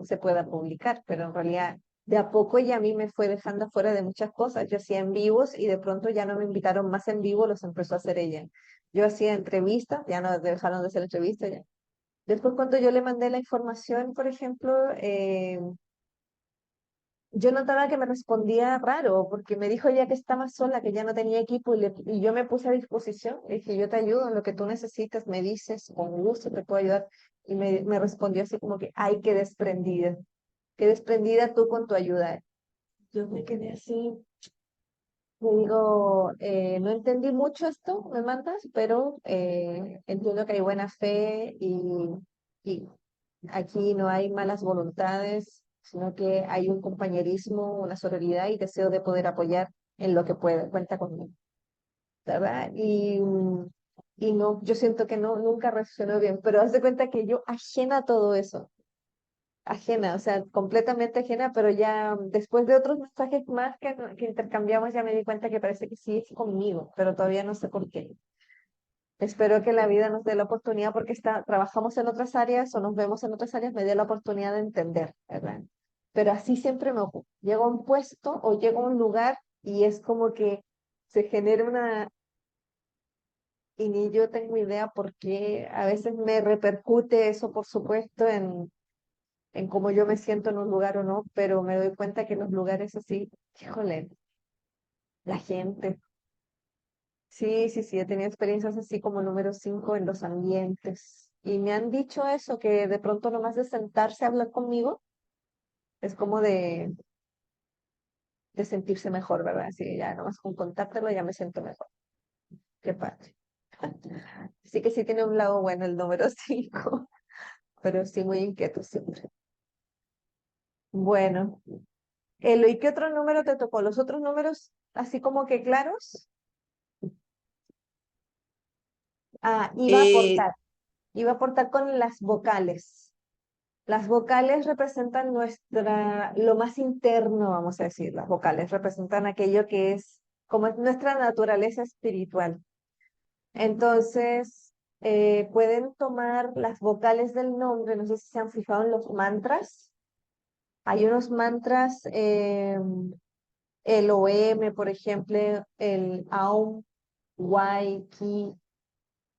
publicar, pero en realidad de a poco ella a mí me fue dejando afuera de muchas cosas. Yo hacía en vivos y de pronto ya no me invitaron más en vivo, los empezó a hacer ella. Yo hacía entrevistas, ya no dejaron de hacer entrevistas, ya. Después, cuando yo le mandé la información, por ejemplo, yo notaba que me respondía raro, porque me dijo ella que estaba sola, que ya no tenía equipo, y yo me puse a disposición. Le dije, yo te ayudo en lo que tú necesites, me dices, con gusto te puedo ayudar. Y me respondió así como que, ay, qué desprendida tú con tu ayuda. Yo me quedé así, le digo, no entendí mucho esto, me mandas, pero entiendo que hay buena fe y aquí no hay malas voluntades, sino que hay un compañerismo, una sororidad y deseo de poder apoyar en lo que pueda, cuenta conmigo, ¿verdad? Y no, yo siento que no, nunca reaccionó bien, pero haz de cuenta que yo ajena a todo eso, ajena, o sea, completamente ajena, pero ya después de otros mensajes más que intercambiamos, ya me di cuenta que parece que sí es conmigo, pero todavía no sé por qué. Espero que la vida nos dé la oportunidad, porque trabajamos en otras áreas o nos vemos en otras áreas, me dé la oportunidad de entender, ¿verdad? Pero así siempre me ocurre. Llego a un puesto o llego a un lugar y es como que se genera una, y ni yo tengo idea por qué a veces me repercute eso, por supuesto, en cómo yo me siento en un lugar o no, pero me doy cuenta que en los lugares así, híjole, la gente. Sí, sí, sí, he tenido experiencias así como número 5 en los ambientes. Y me han dicho eso, que de pronto nomás de sentarse a hablar conmigo es como de sentirse mejor, ¿verdad? Así ya nomás con contártelo ya me siento mejor. Qué padre. Así que sí tiene un lado bueno el número 5, pero sí muy inquieto siempre. Bueno, Elo, ¿y qué otro número te tocó? ¿Los otros números así como que claros? Ah, Eh, iba a aportar con las vocales. Las vocales representan lo más interno, vamos a decir. Las vocales representan aquello que es como es nuestra naturaleza espiritual. Entonces, pueden tomar las vocales del nombre, no sé si se han fijado en los mantras. Hay unos mantras, el OM, por ejemplo, el Aum, Wai, Ki,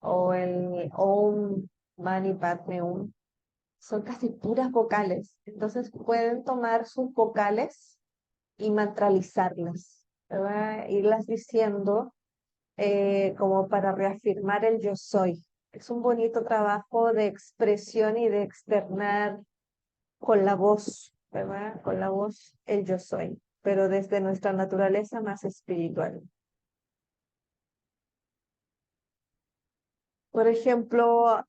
o el Om, Mani, Padme, Hum. Son casi puras vocales. Entonces pueden tomar sus vocales y mantralizarlas, ¿verdad? Irlas diciendo como para reafirmar el yo soy. Es un bonito trabajo de expresión y de externar con la voz, ¿verdad? Con la voz el yo soy, pero desde nuestra naturaleza más espiritual. Por ejemplo,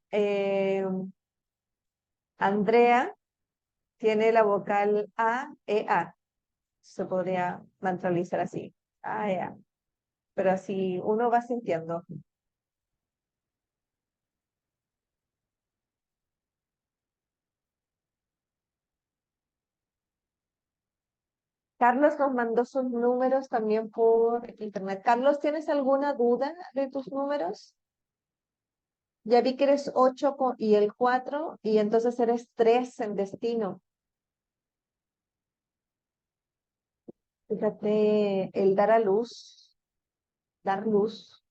Andrea tiene la vocal A, E, A. Se podría mantralizar así. A, E, A. Pero así uno va sintiendo. Carlos nos mandó sus números también por internet. Carlos, ¿tienes alguna duda de tus números? Ya vi que eres 8 y el 4, y entonces eres 3 en destino. Fíjate, el dar a luz, dar luz.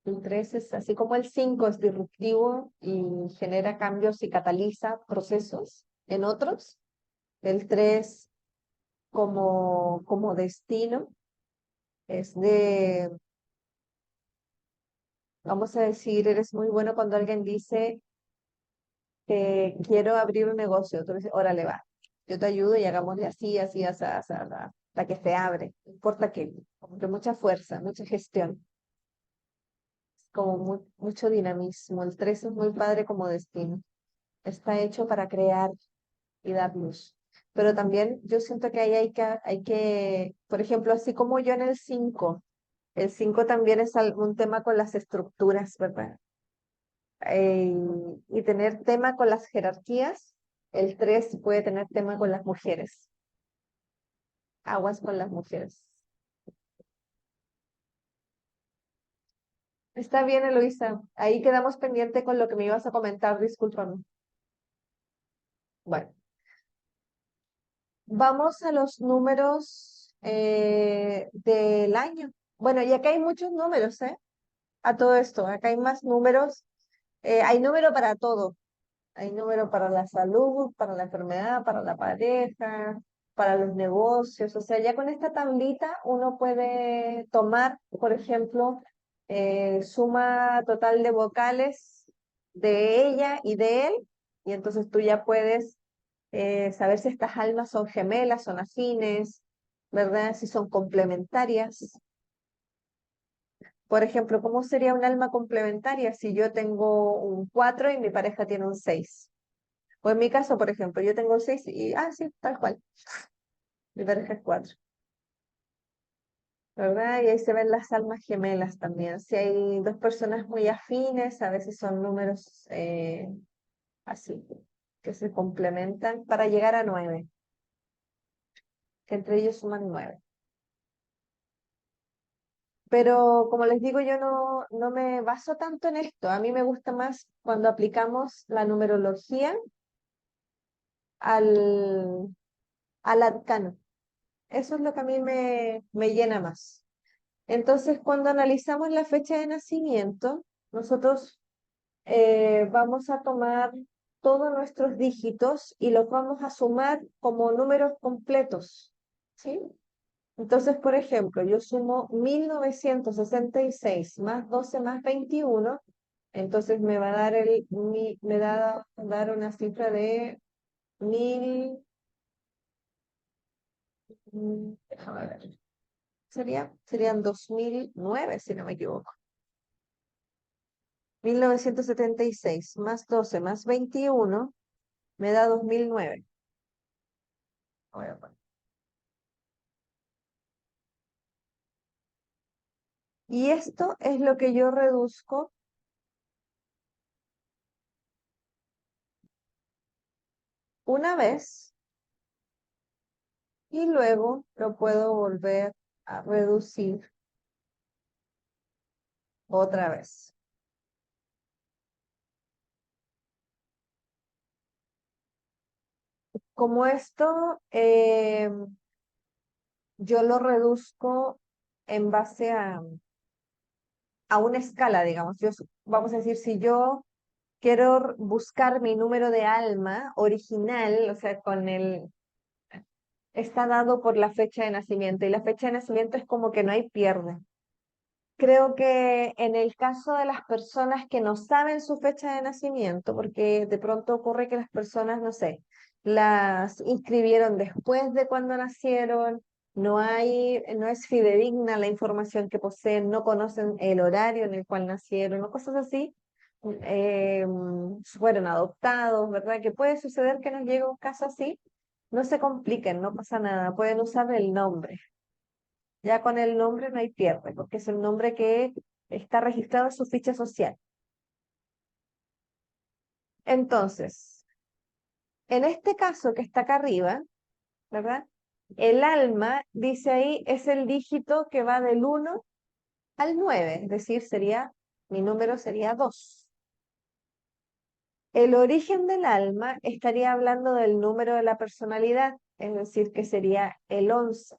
El 3 es así como el 5 es disruptivo y genera cambios y cataliza procesos en otros. El 3 como destino es de, vamos a decir, eres muy bueno cuando alguien dice que quiero abrir un negocio. Tú dices, órale, va, yo te ayudo y hagámosle así, así, así, así, hasta que se abre. No importa qué, como que mucha fuerza, mucha gestión, como mucho dinamismo. El 3 es muy padre como destino. Está hecho para crear y dar luz. Pero también yo siento que ahí hay que, por ejemplo, así como yo en el 5 también es un tema con las estructuras, ¿verdad? Eh, y tener tema con las jerarquías. El 3 puede tener tema con las mujeres. Aguas con las mujeres. Está bien, Eloisa. Ahí quedamos pendiente con lo que me ibas a comentar, discúlpame. Bueno, vamos a los números del año. Bueno, y acá hay muchos números, ¿eh? A todo esto, acá hay más números. Hay número para todo. Hay número para la salud, para la enfermedad, para la pareja, para los negocios. O sea, ya con esta tablita uno puede tomar, por ejemplo, suma total de vocales de ella y de él, y entonces tú ya puedes saber si estas almas son gemelas, son afines, ¿verdad? Si son complementarias. Por ejemplo, ¿cómo sería un alma complementaria si yo tengo un 4 y mi pareja tiene un 6? O en mi caso, por ejemplo, yo tengo 6 y, sí, tal cual, mi pareja es 4, ¿verdad? Y ahí se ven las almas gemelas también. Si hay dos personas muy afines, a veces son números así, que se complementan para llegar a 9, que entre ellos suman 9. Pero como les digo, yo no me baso tanto en esto. A mí me gusta más cuando aplicamos la numerología al, al arcano. Eso es lo que a mí me llena más. Entonces, cuando analizamos la fecha de nacimiento, nosotros vamos a tomar todos nuestros dígitos y los vamos a sumar como números completos, ¿sí? Entonces, por ejemplo, yo sumo 1966 más 12 más 21, entonces me va a dar dar una cifra de 1000, déjame ver, serían 2009 si no me equivoco. 1976 más 12 más 21 me da 2009. Voy a poner. Y esto es lo que yo reduzco una vez y luego lo puedo volver a reducir otra vez. Como esto, yo lo reduzco en base a una escala, digamos. Vamos a decir, si yo quiero buscar mi número de alma original, o sea, está dado por la fecha de nacimiento, y la fecha de nacimiento es como que no hay pierde. Creo que en el caso de las personas que no saben su fecha de nacimiento, porque de pronto ocurre que las personas, no sé, las inscribieron después de cuando nacieron, no es fidedigna la información que poseen, no conocen el horario en el cual nacieron, o cosas así, eh, fueron adoptados, ¿verdad? Que puede suceder que nos llegue un caso así, no se compliquen, no pasa nada, pueden usar el nombre. Ya con el nombre no hay pierde, porque es el nombre que está registrado en su ficha social. Entonces, en este caso que está acá arriba, ¿verdad? El alma, dice ahí, es el dígito que va del 1 al 9, es decir, mi número sería 2. El origen del alma estaría hablando del número de la personalidad, es decir, que sería el 11.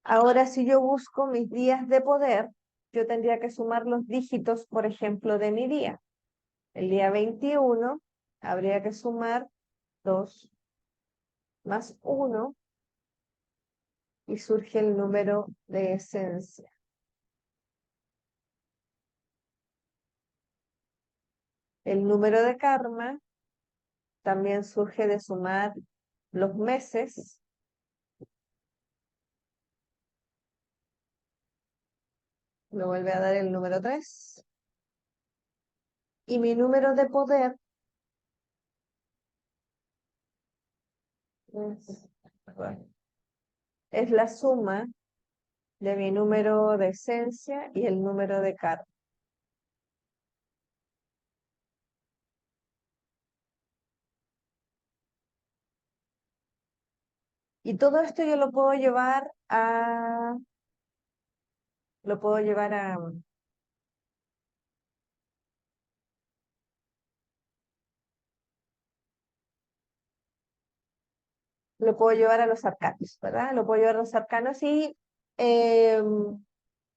Ahora, si yo busco mis días de poder, yo tendría que sumar los dígitos, por ejemplo, de mi día. El día 21 habría que sumar 2 más 1 y surge el número de esencia. El número de karma también surge de sumar los meses. Me vuelve a dar el número 3. Y mi número de poder es, bueno, es la suma de mi número de esencia y el número de karma. Y todo esto yo lo puedo llevar a, lo puedo llevar a los arcanos, ¿verdad? Lo puedo llevar a los arcanos y eh,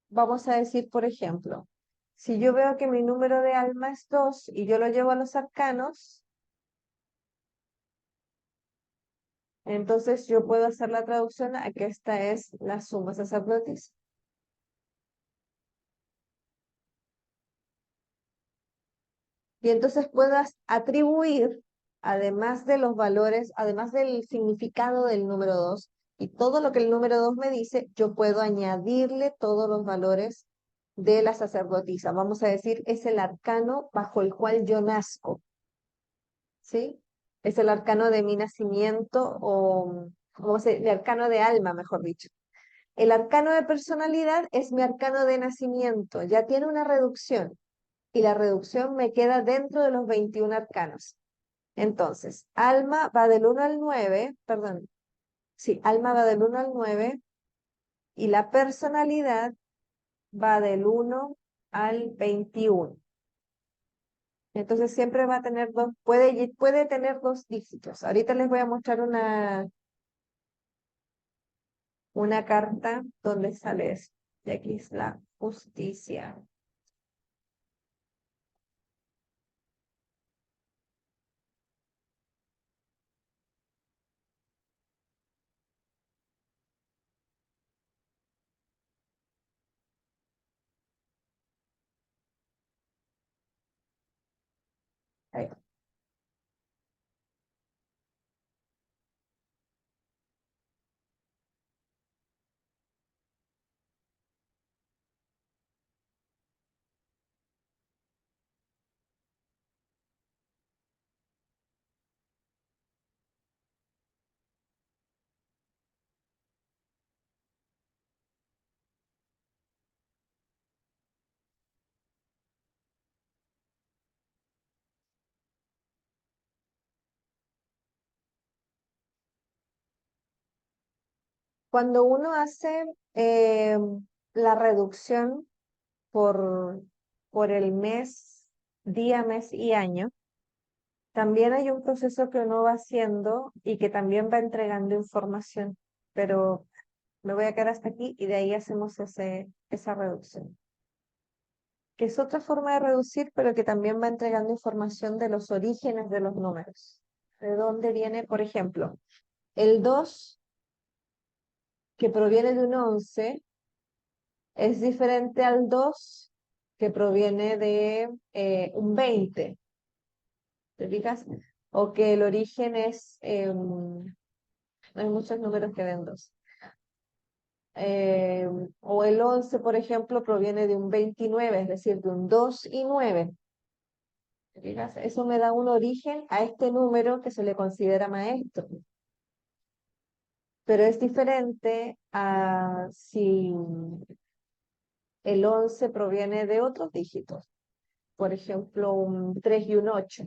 vamos a decir, por ejemplo, si yo veo que mi número de alma es 2 y yo lo llevo a los arcanos, entonces yo puedo hacer la traducción a que esta es la suma sacerdotisa. Y entonces puedas atribuir, además de los valores, además del significado del número 2 y todo lo que el número 2 me dice, yo puedo añadirle todos los valores de la sacerdotisa. Vamos a decir, es el arcano bajo el cual yo nazco, ¿sí? Es el arcano de mi nacimiento o, el arcano de alma, mejor dicho. El arcano de personalidad es mi arcano de nacimiento, ya tiene una reducción y la reducción me queda dentro de los 21 arcanos. Entonces, alma va del 1 al 9, perdón, sí, alma va del 1 al 9 y la personalidad va del 1 al 21. Entonces siempre va a tener puede tener dos dígitos. Ahorita les voy a mostrar una carta donde sale esto. Y aquí es la justicia. Ahí. Cuando uno hace la reducción por, por el mes, día, mes y año, también hay un proceso que uno va haciendo y que también va entregando información, pero me voy a quedar hasta aquí y de ahí hacemos esa reducción, que es otra forma de reducir, pero que también va entregando información de los orígenes de los números. ¿De dónde viene, por ejemplo, el 2 que proviene de un 11 es diferente al 2 que proviene de un 20? ¿Te fijas? O que el origen es, no hay muchos números que den 2. O el 11, por ejemplo, proviene de un 29, es decir, de un 2 y 9. ¿Te fijas? Eso me da un origen a este número que se le considera maestro. Pero es diferente a si el 11 proviene de otros dígitos. Por ejemplo, un 3 y un 8.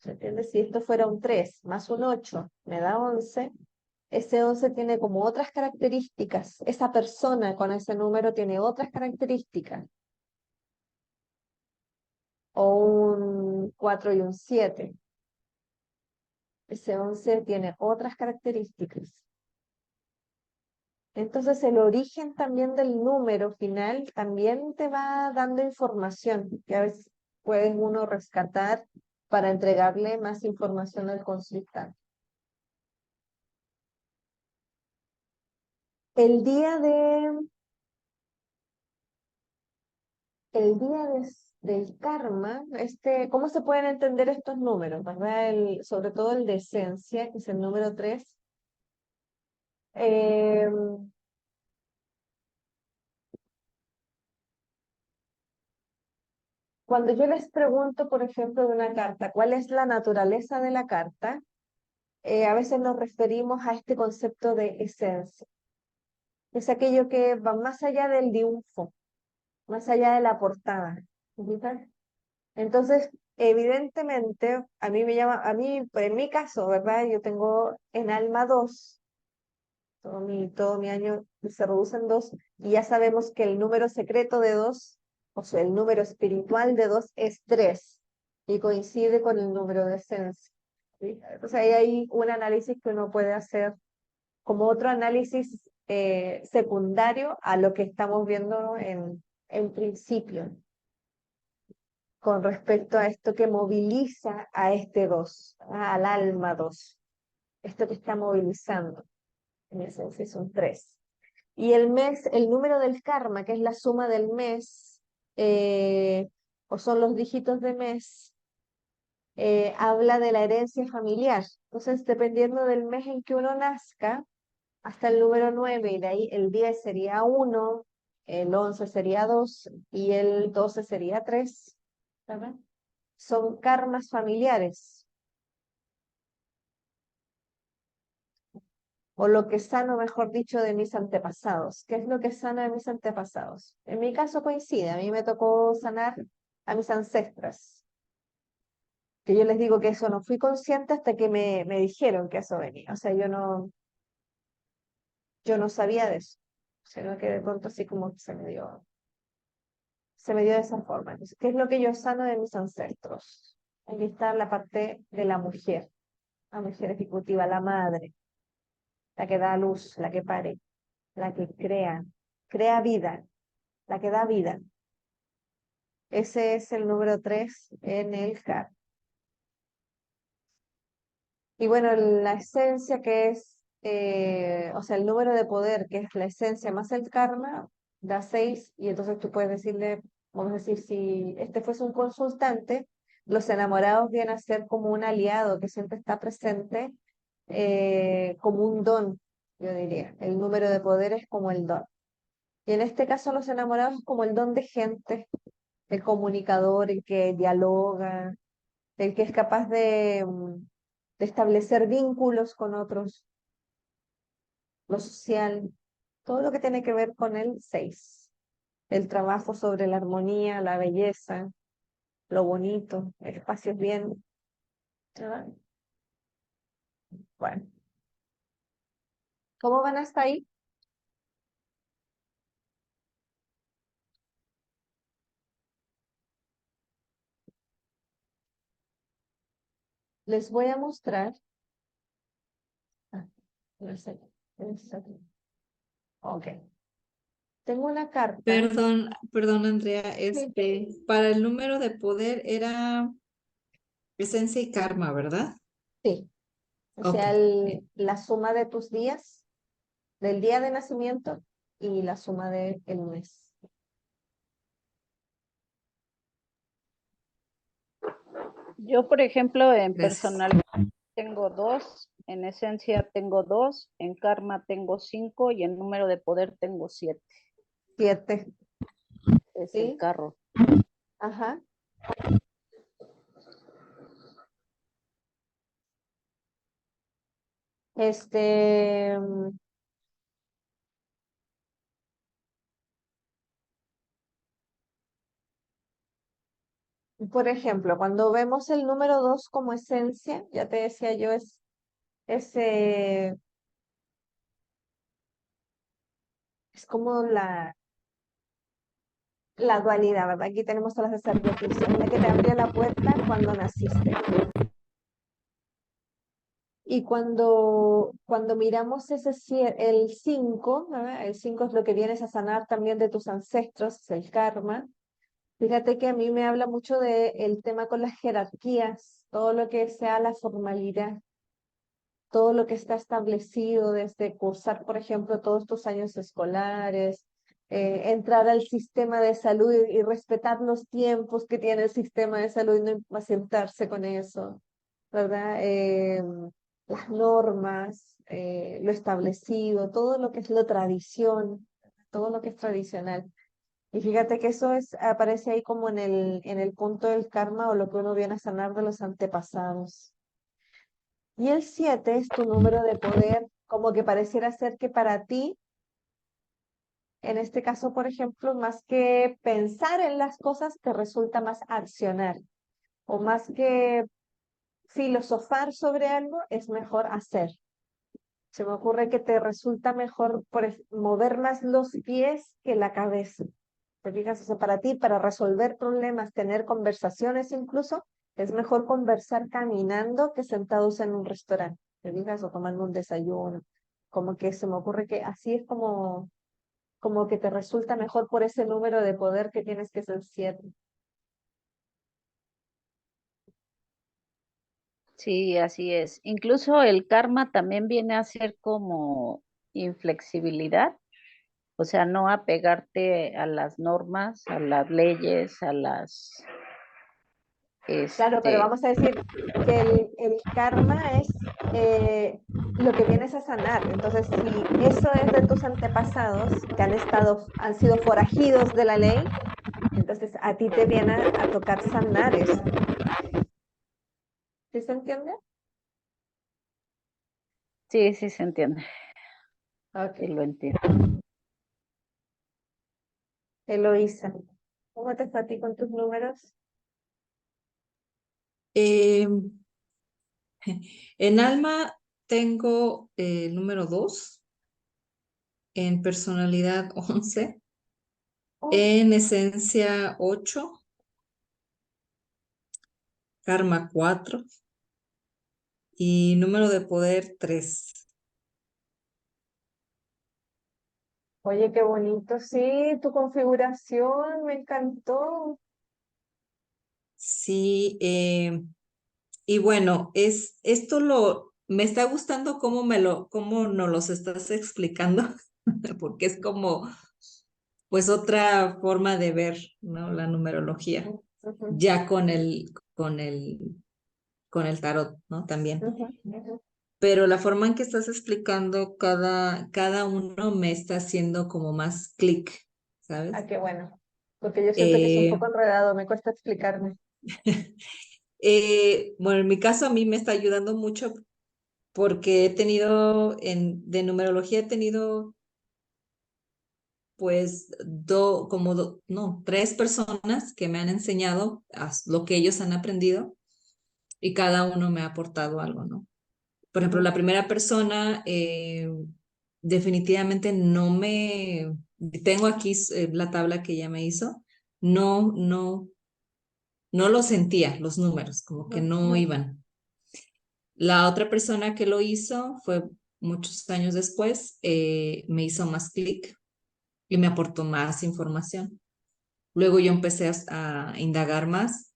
¿Se entiende? Si esto fuera un 3 más un 8 me da 11, ese 11 tiene como otras características. Esa persona con ese número tiene otras características. O un 4 y un 7. Ese 11 tiene otras características. Entonces el origen también del número final también te va dando información que a veces puedes uno rescatar para entregarle más información al consultante. El día de, del karma, ¿cómo se pueden entender estos números? ¿Verdad? Sobre todo el de esencia, que es el número 3. Cuando yo les pregunto, por ejemplo, de una carta, ¿cuál es la naturaleza de la carta? A veces nos referimos a este concepto de esencia. Es aquello que va más allá del dibujo, más allá de la portada. ¿Entiendes? Entonces, evidentemente, en mi caso, ¿verdad? Yo tengo en alma 2, todo mi año se reduce en 2, y ya sabemos que el número secreto de 2, o sea, el número espiritual de 2 es 3, y coincide con el número de esencia. ¿Sí? Entonces, ahí hay un análisis que uno puede hacer como otro análisis secundario a lo que estamos viendo en principio, con respecto a esto que moviliza a este 2, al alma 2, esto que está movilizando, en esencia es un 3. Y el mes, el número del karma, que es la suma del mes, o son los dígitos de mes, habla de la herencia familiar. Entonces, dependiendo del mes en que uno nazca, hasta el número 9, y de ahí el 10 sería 1, el 11 sería 2 y el 12 sería 3. ¿Verdad? Son karmas familiares, o lo que sano, mejor dicho, de mis antepasados. ¿Qué es lo que sana de mis antepasados? En mi caso coincide, a mí me tocó sanar a mis ancestras, que yo les digo que eso no fui consciente hasta que me dijeron que eso venía. O sea, yo no sabía de eso, sino que de pronto así como que se me dio de esa forma. Entonces, ¿qué es lo que yo sano de mis ancestros? Aquí está la parte de la mujer ejecutiva, la madre, la que da luz, la que pare, la que crea vida, la que da vida. Ese es el número 3 en el CAR. Y bueno, la esencia que es, o sea, el número de poder que es la esencia más el karma, da 6, y entonces tú puedes decirle, vamos a decir, si este fuese un consultante, los enamorados vienen a ser como un aliado que siempre está presente, como un don, yo diría. El número de poder es como el don. Y en este caso los enamorados es como el don de gente, el comunicador, el que dialoga, el que es capaz de establecer vínculos con otros, lo social, todo lo que tiene que ver con el 6, el trabajo sobre la armonía, la belleza, lo bonito, el espacio es bien. ¿Verdad? Bueno, ¿cómo van hasta ahí? Les voy a mostrar. Ah, no sé, no sé. Ok. Tengo una carta. Perdón, Andrea, Sí, para el número de poder era esencia y karma, ¿verdad? sí. O Ok. sea, la suma de tus días, del día de nacimiento y la suma del mes. Yo, por ejemplo, en Gracias. personal tengo 2, en esencia tengo 2, en karma tengo 5 y en número de poder tengo 7. 7. Es el ¿Sí? carro. Ajá. Este, por ejemplo, cuando vemos el número 2 como esencia, ya te decía yo, es, eh, es como la dualidad, ¿verdad? Aquí tenemos a la sacerdotisa, la que te abrió la puerta cuando naciste. Y cuando miramos el 5, ¿verdad? El 5 es lo que vienes a sanar también de tus ancestros, es el karma. Fíjate que a mí me habla mucho del tema con las jerarquías, todo lo que sea la formalidad, todo lo que está establecido desde cursar, por ejemplo, todos tus años escolares, entrar al sistema de salud y respetar los tiempos que tiene el sistema de salud y no impacientarse con eso, ¿verdad? Las normas, lo establecido, todo lo que es la tradición, todo lo que es tradicional. Y fíjate que aparece ahí como en el punto del karma o lo que uno viene a sanar de los antepasados. Y el 7 es tu número de poder, como que pareciera ser que para ti, en este caso, por ejemplo, más que pensar en las cosas, te resulta más accionar, o más que filosofar sobre algo, es mejor hacer. Se me ocurre que te resulta mejor mover más los pies que la cabeza. ¿Te fijas? O sea, para ti, para resolver problemas, tener conversaciones incluso, es mejor conversar caminando que sentados en un restaurante. ¿Te fijas? O tomando un desayuno. Como que se me ocurre que así es como que te resulta mejor por ese número de poder que tienes que ser 7. Sí, así es. Incluso el karma también viene a ser como inflexibilidad, o sea, no apegarte a las normas, a las leyes, a las, Claro, pero este, vamos a decir que el karma es lo que vienes a sanar. Entonces, si eso es de tus antepasados que han sido forajidos de la ley, entonces a ti te viene a tocar sanar eso. ¿Sí se entiende? sí, sí se entiende, sí Ok. lo entiendo. Eloísa, ¿cómo te fue a ti con tus números? Eh, en alma tengo el número 2, en personalidad 11, Oh, en esencia 8, karma 4 y número de poder 3. oye, qué bonito, sí, tu configuración me encantó. Sí, y bueno, me está gustando cómo nos los estás explicando, porque es como, pues otra forma de ver, ¿no? La numerología, Ujú, ya con el tarot, ¿no? También. ujú, ujú. Pero la forma en que estás explicando cada uno me está haciendo como más clic, ¿sabes? Ah, qué bueno, porque yo siento que es un Eh, poco enredado, me cuesta explicarme. bueno, en mi caso a mí me está ayudando mucho porque de numerología he tenido pues no, 3 personas que me han enseñado lo que ellos han aprendido y cada uno me ha aportado algo, ¿no? Por ejemplo, Ujú. la primera persona definitivamente tengo aquí la tabla que ella me hizo, no, no, no lo sentía, los números, como que no Ujú. iban. La otra persona que lo hizo fue muchos años después, me hizo más clic y me aportó más información. Luego yo empecé a indagar más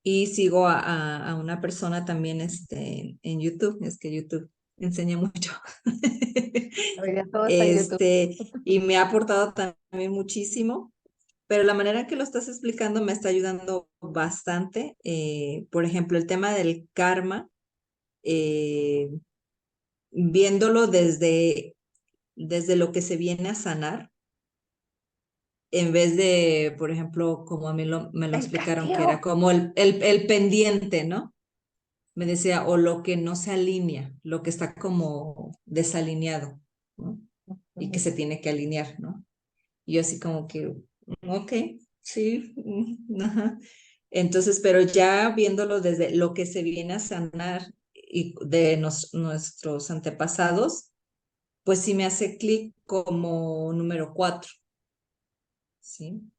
y sigo a una persona también en YouTube, es que YouTube enseña mucho. Hoy día todo está en YouTube. Y me ha aportado también muchísimo, pero la manera en que lo estás explicando me está ayudando bastante. Por ejemplo, el tema del karma, eh, viéndolo desde lo que se viene a sanar, en vez de, por ejemplo, como a mí me lo El explicaron, que era castigo. como el pendiente, ¿no? Me decía, o lo que no se alinea, lo que está como desalineado, ¿no? Y que Ujú. se tiene que alinear, ¿no? Y yo así como que, ok. Sí, ajá. Entonces, pero ya viéndolo desde lo que se viene a sanar y de nuestros antepasados, pues sí me hace clic como número 4, ¿sí?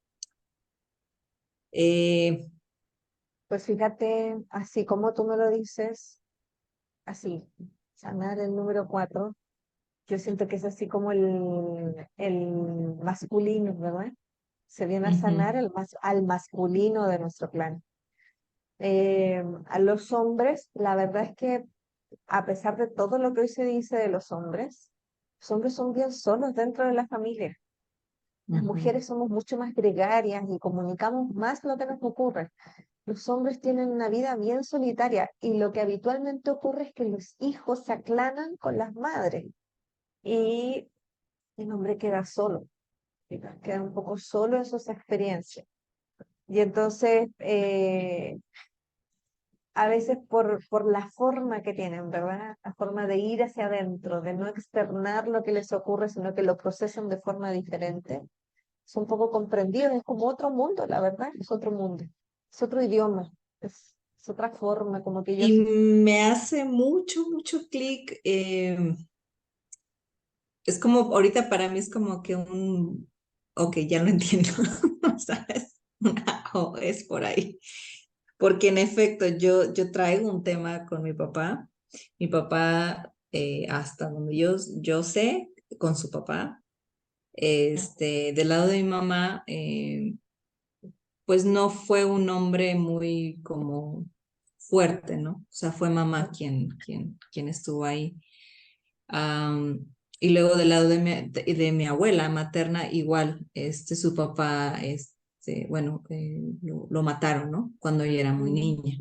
Eh, Pues fíjate, así como tú me lo dices, así, sanar el número 4, yo siento que es así como el masculino, ¿verdad? Se viene a ujú, sanar al masculino de nuestro clan. A los hombres, la verdad es que a pesar de todo lo que hoy se dice de los hombres son bien solos dentro de la familia. Las ujú, mujeres somos mucho más gregarias y comunicamos más lo que nos ocurre. Los hombres tienen una vida bien solitaria y lo que habitualmente ocurre es que los hijos se aclanan con las madres y el hombre queda solo, queda un poco solo en sus experiencias. Y entonces, a veces por la forma que tienen, ¿verdad? La forma de ir hacia adentro, de no externar lo que les ocurre, sino que lo procesan de forma diferente, son poco comprendidos. Es como otro mundo, la verdad, es otro mundo, es otro idioma, es otra forma, como que y ellos, me hace mucho, mucho clic. Es como, ahorita para mí es como que ok, ya lo entiendo, ¿sabes? O es por ahí. Porque en efecto, yo traigo un tema con mi papá. Mi papá, hasta donde yo sé, con su papá, del lado de mi mamá, pues no fue un hombre muy como fuerte, ¿no? O sea, fue mamá quien estuvo ahí. Am, y luego del lado de mi abuela materna, igual, su papá, bueno, lo mataron, ¿no? Cuando ella era muy mm, niña.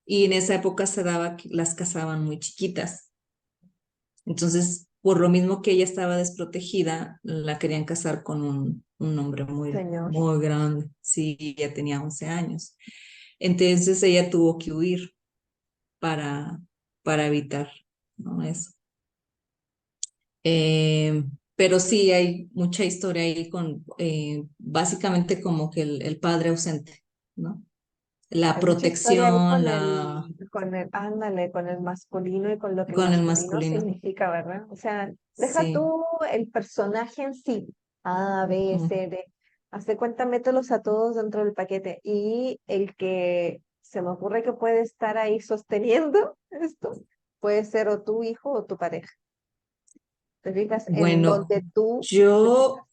Y en esa época se daba que las casaban muy chiquitas. Entonces, por lo mismo que ella estaba desprotegida, la querían casar con un hombre muy, señor, muy grande. Sí, ya tenía 11 años. Entonces ella tuvo que huir para, para evitar, ¿no? Eso. Eh, pero sí, hay mucha historia ahí con básicamente como que el padre ausente, ¿no? La hay mucha historia ahí protección, ándale, con el masculino y con lo que el con el masculino masculino. significa, ¿verdad? O sea, deja Sí. tú el personaje en sí, A, B, Mm. C, D, hace cuenta, mételos a todos dentro del paquete y el que se me ocurre que puede estar ahí sosteniendo esto, puede ser o tu hijo o tu pareja. ¿Te fijas? En Bueno, donde tú, ¿te yo, fijas?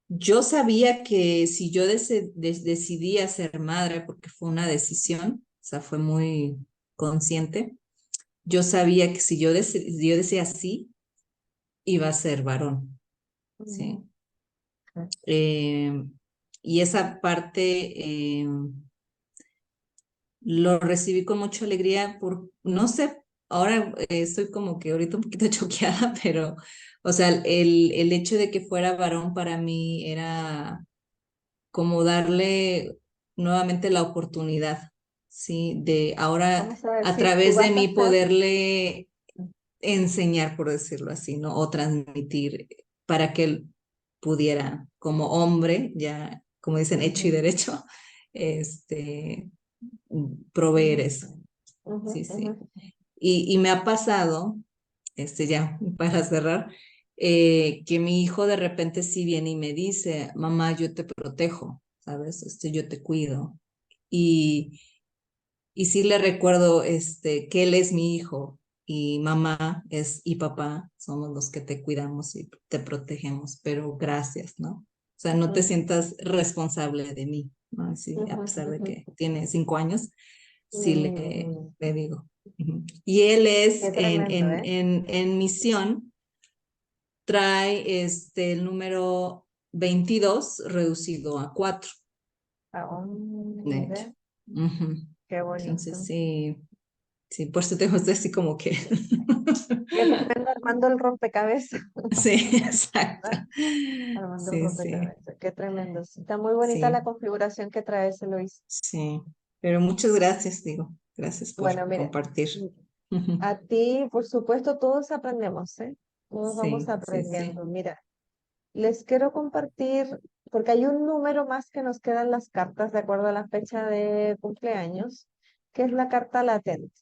yo sabía que si yo decidía ser madre, porque fue una decisión, o sea, fue muy consciente, yo sabía que si yo decía sí, iba a ser varón, ¿sí? Mm, Eh, y esa parte lo recibí con mucha alegría no sé, ahora estoy como que ahorita un poquito choqueada, pero, o sea, el hecho de que fuera varón para mí era como darle nuevamente la oportunidad, ¿sí? De ahora Vamos a ver a si tú través de vas a mí ser, poderle enseñar, por decirlo así, ¿no? O transmitir para que él pudiera, como hombre, ya, como dicen, hecho y ujú, derecho, este, proveer eso. ujú, Sí, ujú, sí. Y me ha pasado, ya para cerrar, que mi hijo de repente sí viene y me dice, mamá, yo te protejo, ¿sabes? Yo te cuido. Y, y sí le recuerdo que él es mi hijo y mamá y papá somos los que te cuidamos y te protegemos, pero gracias, ¿no? O sea, no te ujú, sientas responsable de mí, ¿no? Así, a ujú, pesar de ujú. que tiene 5 años, sí Mm, le digo. Ujú. Y él es qué tremendo, ¿eh? en misión, trae el número 22 reducido a 4 de hecho. Mira, Ujú. qué Entonces, bonito. sí, sí, por eso tengo esto así como que. Qué tremendo armando el rompecabezas, Sí, exacto. ¿verdad? Armando el Sí, sí, rompecabezas, qué tremendo. Sí, está muy bonita la sí, configuración que trae Luis. sí. Pero muchas gracias, digo. Gracias por Bueno, mire, compartir. Ujú. a ti, por supuesto, todos aprendemos, ¿eh? Todos vamos Sí, sí, aprendiendo. sí. Mira, les quiero compartir, porque hay un número más que nos quedan las cartas de acuerdo a la fecha de cumpleaños, que es la carta latente.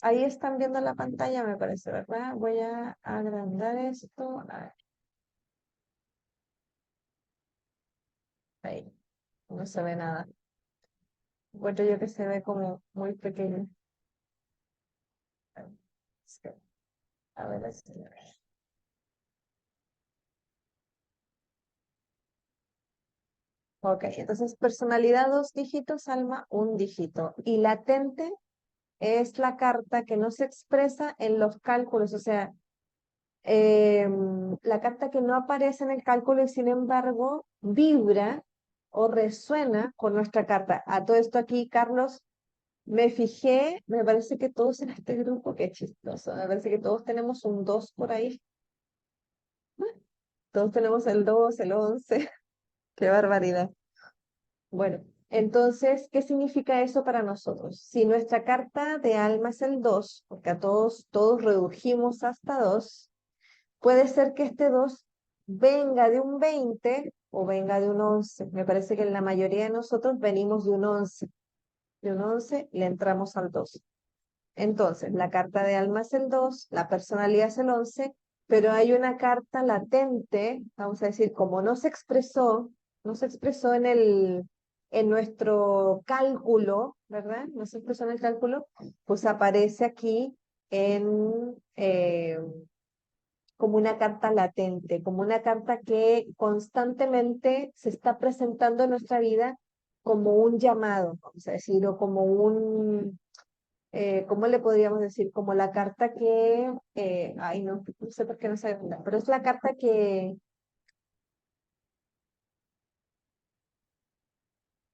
Ahí están viendo la pantalla, me parece, ¿verdad? Voy a agrandar esto. Ahí, no se ve nada. Encuentro yo que se ve como muy pequeño. A ver, si se ve. Ok, entonces personalidad 2 dígitos, alma 1 dígito. Y latente es la carta que no se expresa en los cálculos, o sea, la carta que no aparece en el cálculo y sin embargo vibra o resuena con nuestra carta. A todo esto aquí, Carlos, me fijé, me parece que todos en este grupo, qué chistoso, me parece que todos tenemos un 2 por ahí. Todos tenemos el 2, el 11, qué barbaridad. Bueno, entonces, ¿qué significa eso para nosotros? Si nuestra carta de alma es el 2, porque a todos redujimos hasta 2, puede ser que este 2 venga de un 20 o venga de un 11. Me parece que la mayoría de nosotros venimos de un 11. De un 11 le entramos al 2. Entonces, la carta de alma es el 2, la personalidad es el 11, pero hay una carta latente, vamos a decir, como no se expresó en nuestro cálculo, ¿verdad? No se expresó en el cálculo, pues aparece aquí en, como una carta latente, como una carta que constantemente se está presentando en nuestra vida como un llamado, vamos a decir, o como ¿cómo le podríamos decir? Como la carta que, ay no sé por qué no sé, pero es la carta que,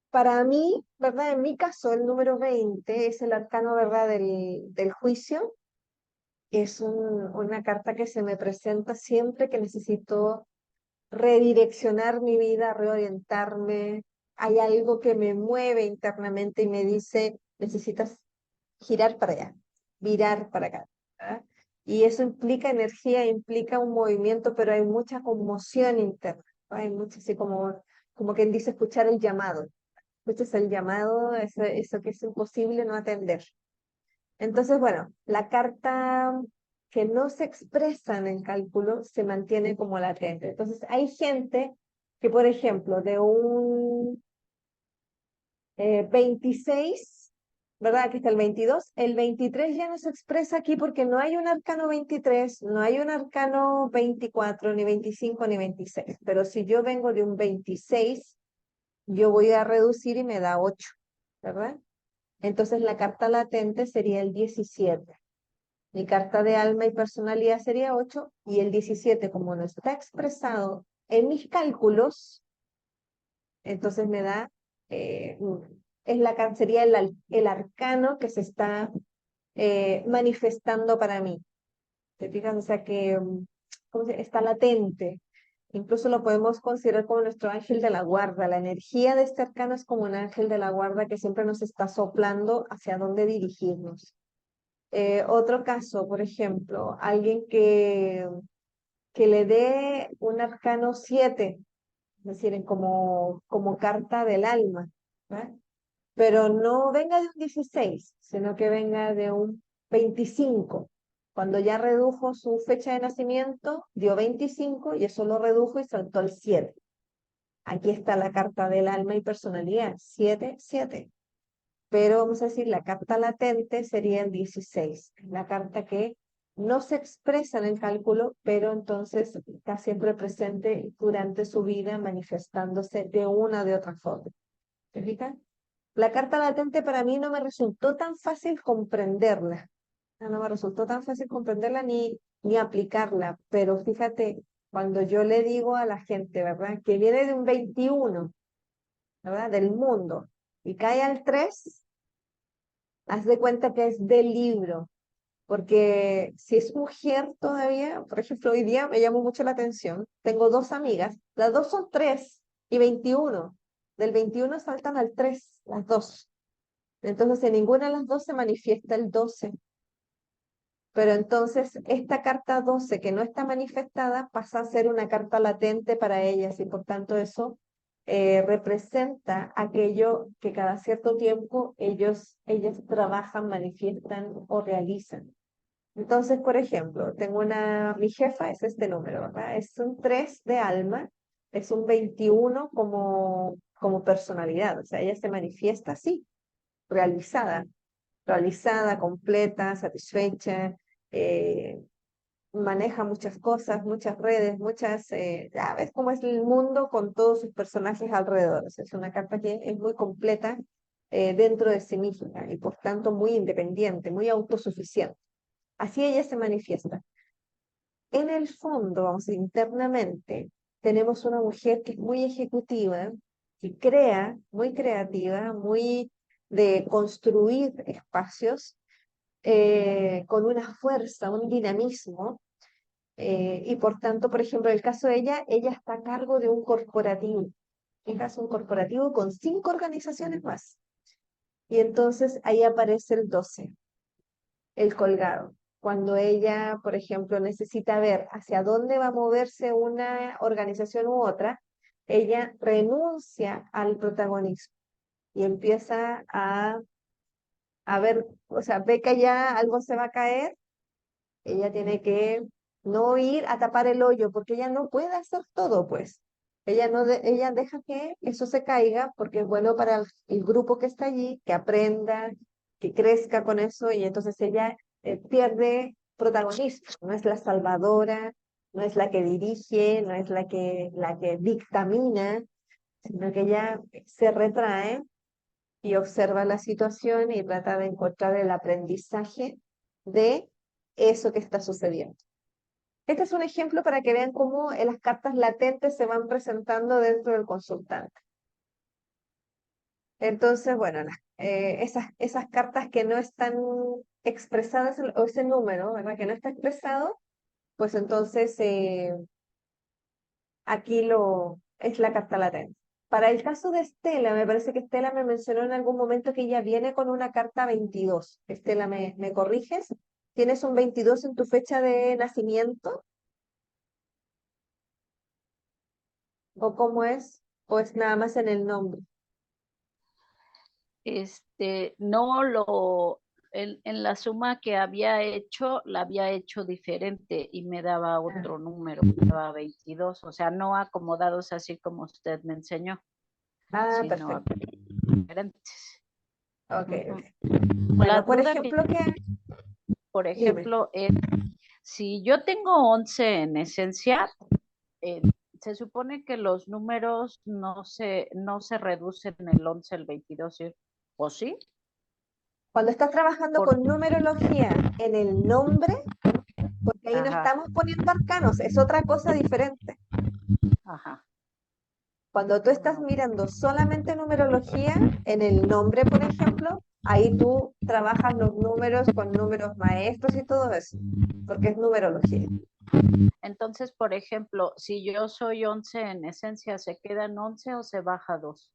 para mí, ¿verdad? En mi caso, el número 20 es el arcano, ¿verdad? Del juicio. Es una carta que se me presenta siempre que necesito redireccionar mi vida, reorientarme. Hay algo que me mueve internamente y me dice, necesitas girar para allá, virar para acá, ¿verdad? Y eso implica energía, implica un movimiento, pero hay mucha conmoción interna, ¿no? Hay mucho así como quien dice escuchar el llamado. Escuchas el llamado, eso que es imposible no atender. Entonces, bueno, la carta que no se expresa en el cálculo se mantiene como latente. Entonces, hay gente que, por ejemplo, de un 26, ¿verdad? Aquí está el 23 ya no se expresa aquí porque no hay un arcano 23, no hay un arcano 24, ni 25, ni 26. Pero si yo vengo de un 26, yo voy a reducir y me da 8, ¿verdad? Entonces la carta latente sería el 17. Mi carta de alma y personalidad sería 8 y el 17, como no está expresado en mis cálculos, entonces me da, sería el arcano que se está manifestando para mí. ¿Te fijas? O sea que está latente. Incluso lo podemos considerar como nuestro ángel de la guarda. La energía de este arcano es como un ángel de la guarda que siempre nos está soplando hacia dónde dirigirnos. Otro caso, por ejemplo, alguien que le dé un arcano 7, es decir, como carta del alma, ¿verdad? Pero no venga de un 16, sino que venga de un 25. Cuando ya redujo su fecha de nacimiento, dio 25 y eso lo redujo y saltó al 7. Aquí está la carta del alma y personalidad, 7, 7. Pero vamos a decir, la carta latente sería el 16, la carta que no se expresa en el cálculo, pero entonces está siempre presente durante su vida, manifestándose de una o de otra forma. ¿Te fijas? La carta latente para mí no me resultó tan fácil comprenderla. No me resultó tan fácil comprenderla ni aplicarla, pero fíjate, cuando yo le digo a la gente, ¿verdad? Que viene de un 21, ¿verdad? Del mundo, y cae al 3, haz de cuenta que es del libro, porque si es mujer todavía, por ejemplo, hoy día me llamó mucho la atención, tengo 2 amigas, las dos son 3 y 21, del 21 saltan al 3, las dos. Entonces, en ninguna de las dos se manifiesta el 12, Pero entonces esta carta 12 que no está manifestada pasa a ser una carta latente para ellas y por tanto eso representa aquello que cada cierto tiempo ellas trabajan, manifiestan o realizan. Entonces, por ejemplo, mi jefa es este número, ¿verdad? Es un 3 de alma, es un 21 como personalidad, o sea, ella se manifiesta así, realizada, completa, satisfecha, eh, maneja muchas cosas, muchas redes, ya ves cómo es el mundo con todos sus personajes alrededor. O sea, es una carta que es muy completa dentro de sí misma y por tanto muy independiente, muy autosuficiente. Así ella se manifiesta. En el fondo, vamos a decir, internamente, tenemos una mujer que es muy ejecutiva, que crea, muy creativa, muy de construir espacios con una fuerza, un dinamismo, y por tanto, por ejemplo, en el caso de ella está a cargo de un corporativo, es un corporativo con 5 organizaciones más, y entonces ahí aparece el 12, el colgado. Cuando ella, por ejemplo, necesita ver hacia dónde va a moverse una organización u otra, ella renuncia al protagonismo y empieza a ver, o sea, ve que ya algo se va a caer. Ella tiene que no ir a tapar el hoyo porque ella no puede hacer todo, pues. Ella deja que eso se caiga porque es bueno para el grupo que está allí, que aprenda, que crezca con eso y entonces ella pierde protagonismo. No es la salvadora, no es la que dirige, no es la que dictamina, sino que ella se retrae y observa la situación y trata de encontrar el aprendizaje de eso que está sucediendo. Este es un ejemplo para que vean cómo las cartas latentes se van presentando dentro del consultante. Entonces, bueno, esas cartas que no están expresadas, o ese número, ¿verdad? Que no está expresado, pues entonces aquí es la carta latente. Para el caso de Estela, me parece que Estela me mencionó en algún momento que ella viene con una carta 22. Estela, ¿me corriges? ¿Tienes un 22 en tu fecha de nacimiento? ¿O cómo es? ¿O es nada más en el nombre? No en la suma que había hecho, la había hecho diferente y me daba otro número, me daba 22, o sea, no acomodados así como usted me enseñó, sino Perfecto. diferentes. Ok, Ujú. ok. La Bueno, por duda que, ejemplo, por dime. ejemplo, es, si yo tengo 11 en esencia, se supone que los números no se reducen el 11, el 22, ¿o sí? Cuando estás trabajando Por, con numerología en el nombre, porque ahí no ajá, estamos poniendo arcanos, es otra cosa diferente. ajá. Cuando tú estás mirando solamente numerología, en el nombre, por ejemplo, ahí tú trabajas los números con números maestros y todo eso, porque es numerología. Entonces, por ejemplo, si yo soy 11 en esencia, ¿se queda en 11 o se baja 2?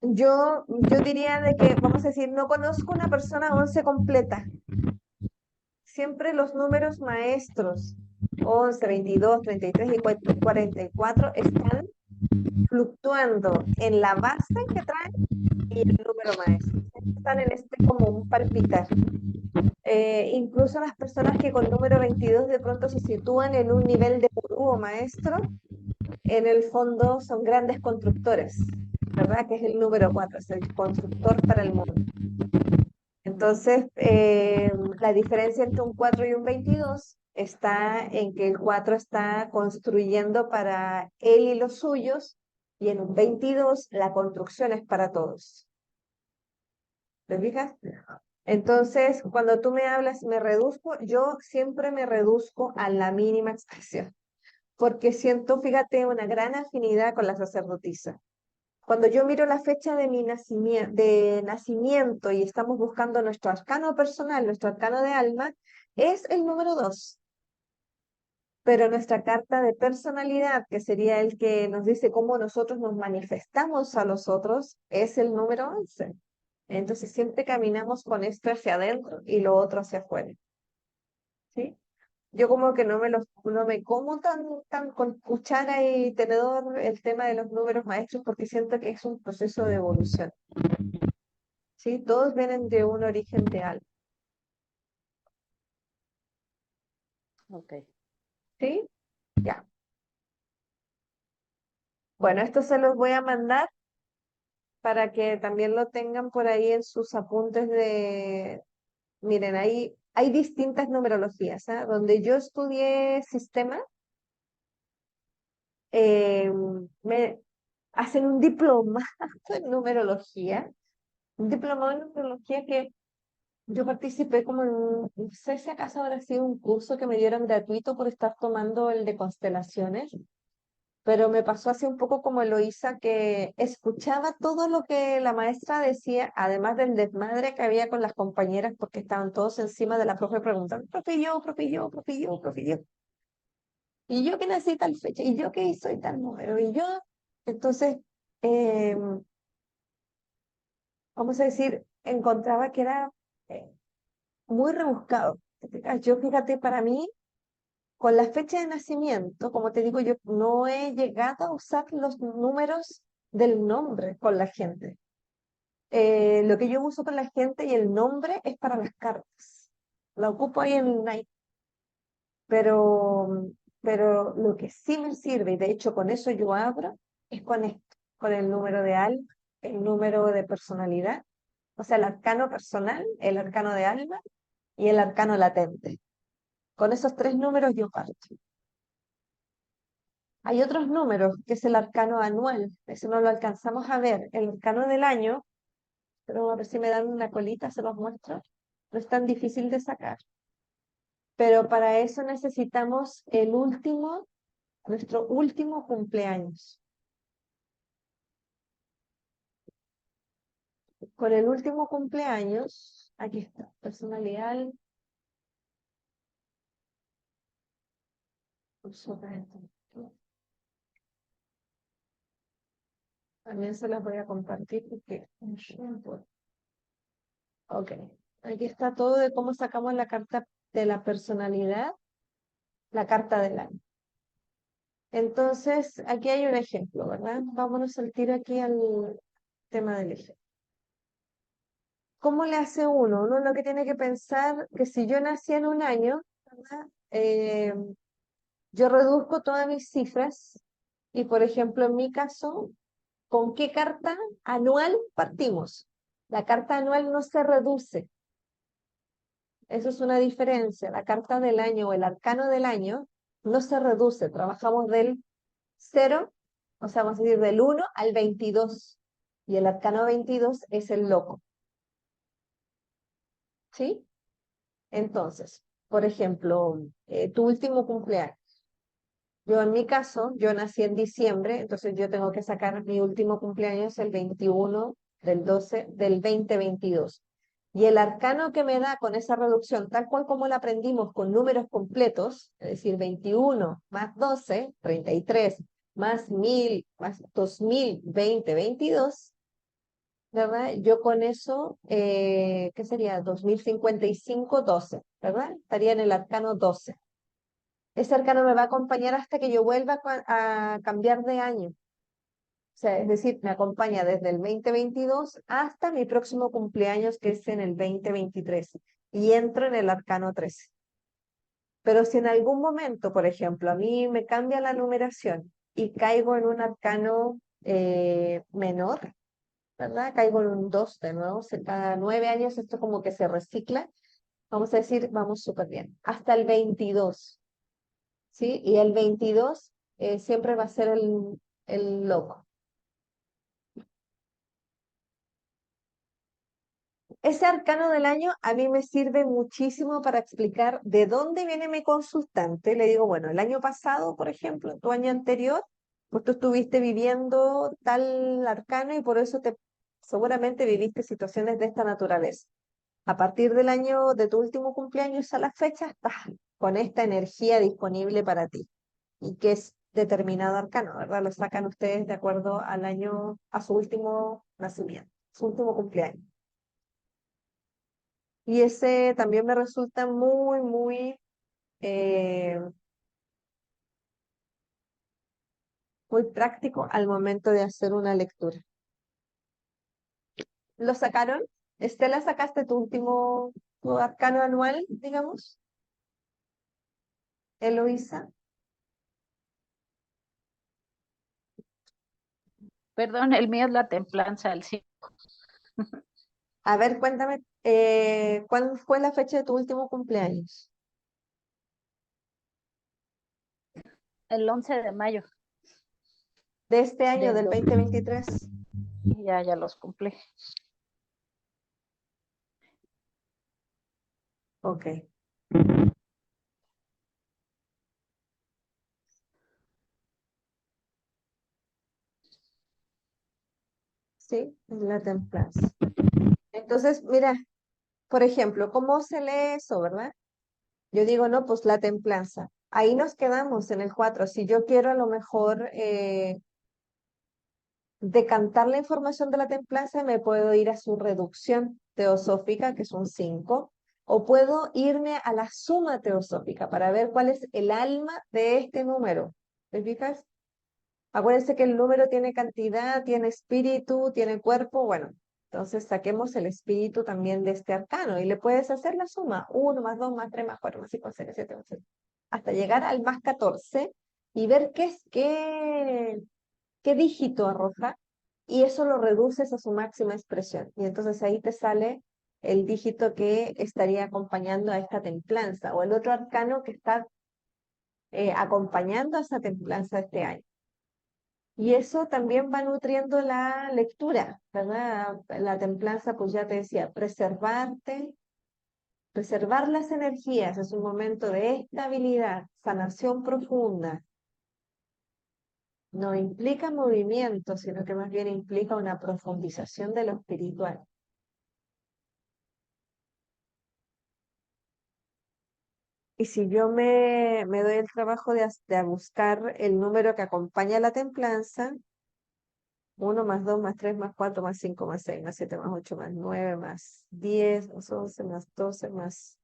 Yo diría de que, vamos a decir, no conozco una persona 11 completa. Siempre los números maestros, 11, 22, 33 y 44, están fluctuando en la base que traen y el número maestro. Están en como un palpitar. Incluso las personas que con número 22 de pronto se sitúan en un nivel de gurú o maestro, en el fondo son grandes constructores, ¿verdad? Que es el número 4, es el constructor para el mundo. Entonces, la diferencia entre un 4 y un 22 está en que el 4 está construyendo para él y los suyos, y en un 22 la construcción es para todos. ¿Te fijas? Entonces, cuando tú me hablas, me reduzco, yo siempre me reduzco a la mínima expresión, porque siento, fíjate, una gran afinidad con la sacerdotisa. Cuando yo miro la fecha de mi nacimiento y estamos buscando nuestro arcano personal, nuestro arcano de alma, es el número 2. Pero nuestra carta de personalidad, que sería el que nos dice cómo nosotros nos manifestamos a los otros, es el número 11. Entonces siempre caminamos con esto hacia adentro y lo otro hacia afuera, ¿sí? Yo como que no me como tan con cuchara y tenedor el tema de los números maestros porque siento que es un proceso de evolución, ¿sí? Todos vienen de un origen de algo, Ok. ¿sí? Ya. Bueno, esto se los voy a mandar para que también lo tengan por ahí en sus apuntes de... Miren, ahí hay distintas numerologías, ¿ah? Donde yo estudié sistema, eh, me hacen un diplomado en numerología, un diplomado en numerología que yo participé como en no sé si acaso habrá sido un curso que me dieron gratuito por estar tomando el de constelaciones, pero me pasó así un poco como Eloísa, que escuchaba todo lo que la maestra decía, además del desmadre que había con las compañeras, porque estaban todos encima de la profe preguntando, profe yo, profe yo, profe yo, profe yo, y yo que nací tal fecha, y yo que soy tal número, y yo, entonces, eh, vamos a decir, encontraba que era eh, muy rebuscado. Yo, fíjate, para mí, con la fecha de nacimiento, como te digo, yo no he llegado a usar los números del nombre con la gente. Lo que yo uso con la gente y el nombre es para las cartas. La ocupo ahí en Nike, pero, pero lo que sí me sirve, y de hecho con eso yo abro, es con esto, con el número de alma, el número de personalidad, o sea, el arcano personal, el arcano de alma y el arcano latente. Con esos tres números yo parto. Hay otros números, que es el arcano anual, eso no lo alcanzamos a ver. El arcano del año, pero a ver si me dan una colita, se los muestro. No es tan difícil de sacar. Pero para eso necesitamos el último, nuestro último cumpleaños. Con el último cumpleaños, aquí está, personalidad. También se las voy a compartir porque... Ok, aquí está todo de cómo sacamos la carta de la personalidad, la carta del año. Entonces, aquí hay un ejemplo, ¿verdad? Vámonos al tiro aquí al tema del ejemplo. ¿Cómo le hace uno? Uno lo que tiene que pensar que si yo nací en un año, ¿verdad? Yo reduzco todas mis cifras y, por ejemplo, en mi caso, ¿con qué carta anual partimos? La carta anual no se reduce. Eso es una diferencia. La carta del año o el arcano del año no se reduce. Trabajamos del cero, o sea, vamos a decir del 1 al 22. Y el arcano 22 es el loco. ¿Sí? Entonces, por ejemplo, tu último cumpleaños. Yo en mi caso, yo nací en diciembre, entonces yo tengo que sacar mi último cumpleaños el 21 del 12 del 2022. Y el arcano que me da con esa reducción, tal cual como la aprendimos con números completos, es decir, 21 más 12, 33, más 1000, más 2000, 20, 22, ¿verdad? Yo con eso, ¿qué sería? 2055, 12, ¿verdad? Estaría en el arcano 12. Ese arcano me va a acompañar hasta que yo vuelva a cambiar de año. O sea, es decir, me acompaña desde el 2022 hasta mi próximo cumpleaños, que es en el 2023. Y entro en el arcano 13. Pero si en algún momento, por ejemplo, a mí me cambia la numeración y caigo en un arcano menor, ¿verdad? Caigo en un 2 de nuevo. Cada 9 años esto como que se recicla. Vamos a decir, vamos súper bien. Hasta el 22. ¿Sí? Y el 22 siempre va a ser el loco. Ese arcano del año a mí me sirve muchísimo para explicar de dónde viene mi consultante. Le digo, bueno, el año pasado, por ejemplo, tu año anterior, pues tú estuviste viviendo tal arcano y por eso seguramente viviste situaciones de esta naturaleza. A partir del año de tu último cumpleaños a la fecha, estás con esta energía disponible para ti. Y que es determinado arcano, ¿verdad? Lo sacan ustedes de acuerdo al año, a su último nacimiento, su último cumpleaños. Y ese también me resulta muy, muy práctico al momento de hacer una lectura. ¿Lo sacaron? Estela, ¿sacaste tu arcano anual, digamos? Eloísa. Perdón, el mío es la templanza del 5, A ver, cuéntame, ¿cuándo fue la fecha de tu último cumpleaños? el 11 de mayo De este año, del del 2023. ya los cumplí. Ok. Sí, es la templanza. Entonces, mira, por ejemplo, ¿cómo se lee eso, verdad? Yo digo, no, pues la templanza. Ahí nos quedamos en el 4. Si yo quiero a lo mejor decantar la información de la templanza, me puedo ir a su reducción teosófica, que es un 5, o puedo irme a la suma teosófica para ver cuál es el alma de este número. ¿Te fijas? Acuérdense que el número tiene cantidad, tiene espíritu, tiene cuerpo. Bueno, entonces saquemos el espíritu también de este arcano y le puedes hacer la suma: 1 más 2 más 3 más 4 más 5 más 6 más 7 más 8, hasta llegar al más 14 y ver qué dígito arroja, y eso lo reduces a su máxima expresión. Y entonces ahí te sale el dígito que estaría acompañando a esta templanza o el otro arcano que está acompañando a esa templanza de este año. Y eso también va nutriendo la lectura, ¿verdad? La templanza, pues ya te decía, preservar las energías es un momento de estabilidad, sanación profunda. No implica movimiento, sino que más bien implica una profundización de lo espiritual. Y si yo me doy el trabajo de buscar el número que acompaña la templanza: 1 más 2 más 3 más 4 más 5 más 6 más 7 más 8 más 9 más 10 más 11 más 12 más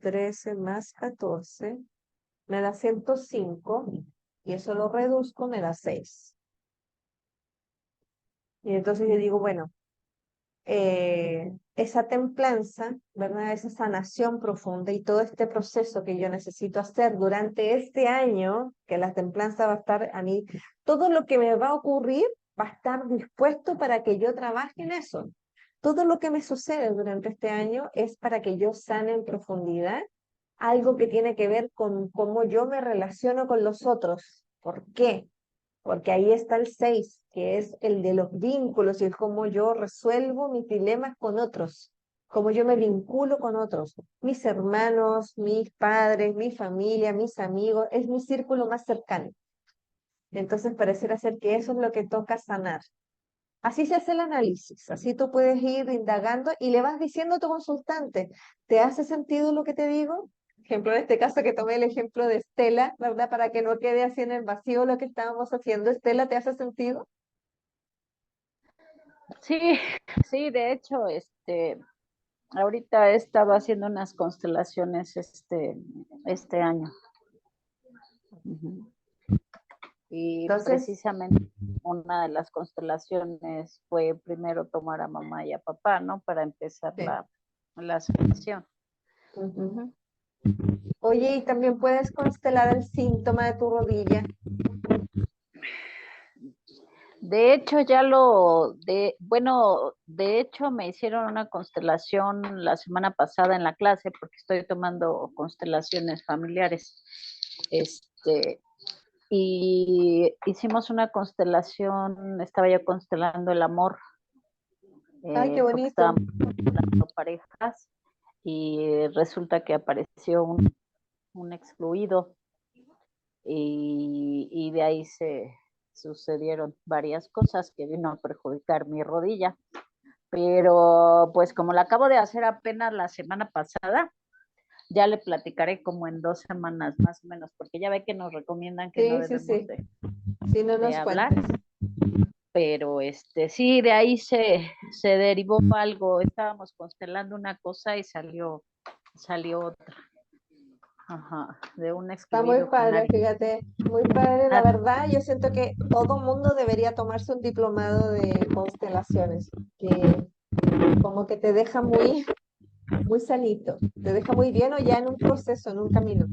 13 más 14, me da 105, y eso lo reduzco, me da 6. Y entonces yo digo, bueno, esa templanza, ¿verdad? Esa sanación profunda y todo este proceso que yo necesito hacer durante este año, que la templanza va a estar a mí, todo lo que me va a ocurrir va a estar dispuesto para que yo trabaje en eso. Todo lo que me sucede durante este año es para que yo sane en profundidad algo que tiene que ver con cómo yo me relaciono con los otros. ¿Por qué? Porque ahí está el 6, que es el de los vínculos y el cómo yo resuelvo mis dilemas con otros, cómo yo me vinculo con otros, mis hermanos, mis padres, mi familia, mis amigos, es mi círculo más cercano. Entonces pareciera ser que eso es lo que toca sanar. Así se hace el análisis, así tú puedes ir indagando y le vas diciendo a tu consultante: ¿te hace sentido lo que te digo? Ejemplo, en este caso que tomé el ejemplo de Estela, ¿verdad? Para que no quede así en el vacío lo que estábamos haciendo. Estela, ¿te hace sentido? Sí, sí, de hecho, ahorita estaba haciendo unas constelaciones este año. Ujú. Y Entonces, precisamente una de las constelaciones fue primero tomar a mamá y a papá, ¿no? Para empezar sí. la sanación. Ujú. Ujú. Oye, y también puedes constelar el síntoma de tu rodilla. De hecho, bueno, de hecho me hicieron una constelación la semana pasada en la clase porque estoy tomando constelaciones familiares. Este, y hicimos una constelación, estaba yo constelando el amor, Ay, qué porque bonito. estábamos constelando parejas y resulta que apareció un excluido y de ahí se sucedieron varias cosas que vino a perjudicar mi rodilla. Pero pues como la acabo de hacer apenas la semana pasada, ya le platicaré como en 2 semanas más o menos, porque ya ve que nos recomiendan que no Sí, sí, debemos sí. Si no de nos hablar. cuentes. pero sí, de ahí se derivó algo. Estábamos constelando una cosa y salió otra. Ajá, de un Está muy excluido padre, canario. fíjate, muy padre. La Ah, verdad, yo siento que todo mundo debería tomarse un diplomado de constelaciones, que como que te deja muy, muy sanito, te deja muy bien o ya en un proceso, en un camino.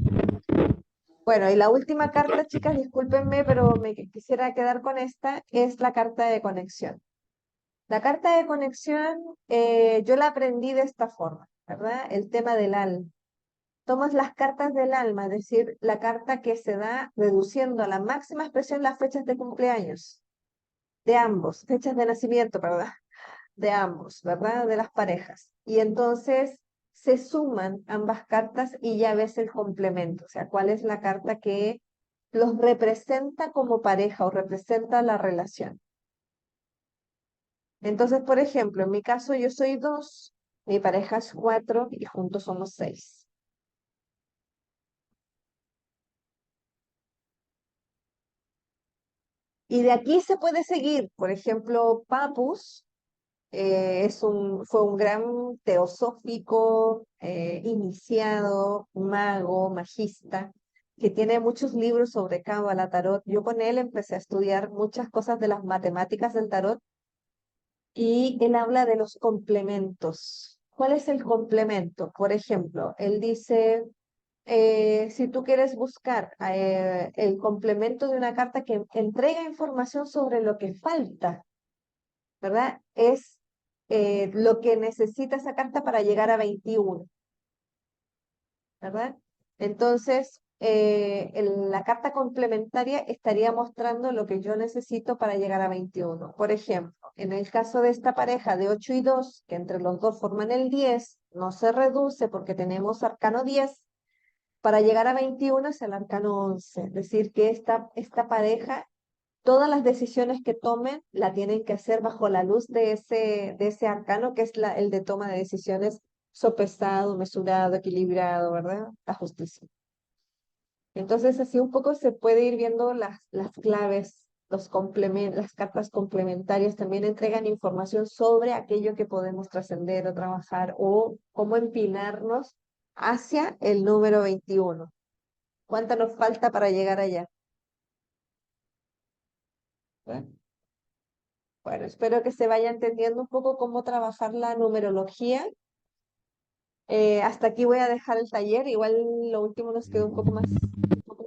Bueno, y la última carta, chicas, discúlpenme, pero me quisiera quedar con esta, es la carta de conexión. La carta de conexión, yo la aprendí de esta forma, ¿verdad? El tema del alma. Tomas las cartas del alma, es decir, la carta que se da reduciendo a la máxima expresión las fechas de cumpleaños de ambos, fechas de nacimiento, ¿verdad? De ambos, ¿verdad? De las parejas. Y entonces se suman ambas cartas y ya ves el complemento, o sea, cuál es la carta que los representa como pareja o representa la relación. Entonces, por ejemplo, en mi caso yo soy 2, mi pareja es 4 y juntos somos 6. Y de aquí se puede seguir, por ejemplo, Papus fue un gran teosófico, iniciado, mago, magista, que tiene muchos libros sobre Cábala, tarot. Yo con él empecé a estudiar muchas cosas de las matemáticas del tarot y él habla de los complementos. ¿Cuál es el complemento? Por ejemplo, él dice, si tú quieres buscar el complemento de una carta que entrega información sobre lo que falta, ¿verdad? Es lo que necesita esa carta para llegar a 21, ¿verdad? Entonces, la carta complementaria estaría mostrando lo que yo necesito para llegar a 21. Por ejemplo, en el caso de esta pareja de 8 y 2, que entre los dos forman el 10, no se reduce porque tenemos arcano 10. Para llegar a 21 es el arcano 11, es decir, que esta pareja todas las decisiones que tomen la tienen que hacer bajo la luz de ese arcano que es el de toma de decisiones sopesado, mesurado, equilibrado, ¿verdad? La justicia. Entonces, así un poco se puede ir viendo las claves, las cartas complementarias también entregan información sobre aquello que podemos trascender o trabajar o cómo empinarnos hacia el número 21. ¿Cuánto nos falta para llegar allá? ¿Eh? Bueno, espero que se vaya entendiendo un poco cómo trabajar la numerología. Hasta aquí voy a dejar el taller. Igual lo último nos quedó un poco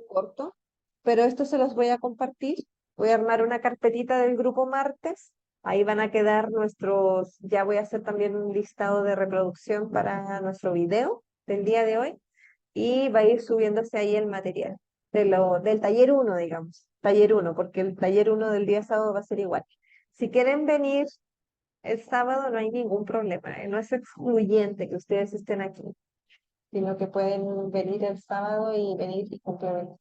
corto, pero esto se los voy a compartir. Voy a armar una carpetita del grupo martes. Ahí van a quedar ya voy a hacer también un listado de reproducción para nuestro video del día de hoy y va a ir subiéndose ahí el material del taller uno, digamos, taller uno, porque el taller uno del día sábado va a ser igual. Si quieren venir el sábado no hay ningún problema, no es excluyente que ustedes estén aquí, sino que pueden venir el sábado y venir y complementar.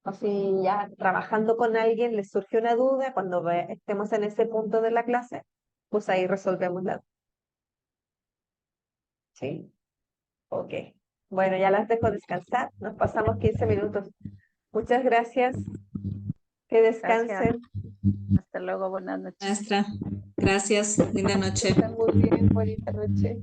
O si ya trabajando con alguien les surge una duda, cuando estemos en ese punto de la clase, pues ahí resolvemos la duda. ¿Sí? Ok. Bueno, ya las dejo descansar. Nos pasamos 15 minutos. Muchas gracias. Que gracias. descansen. Hasta luego, buenas noches. Maestra, gracias. Linda Que noche. estén muy bien. Bonita noche.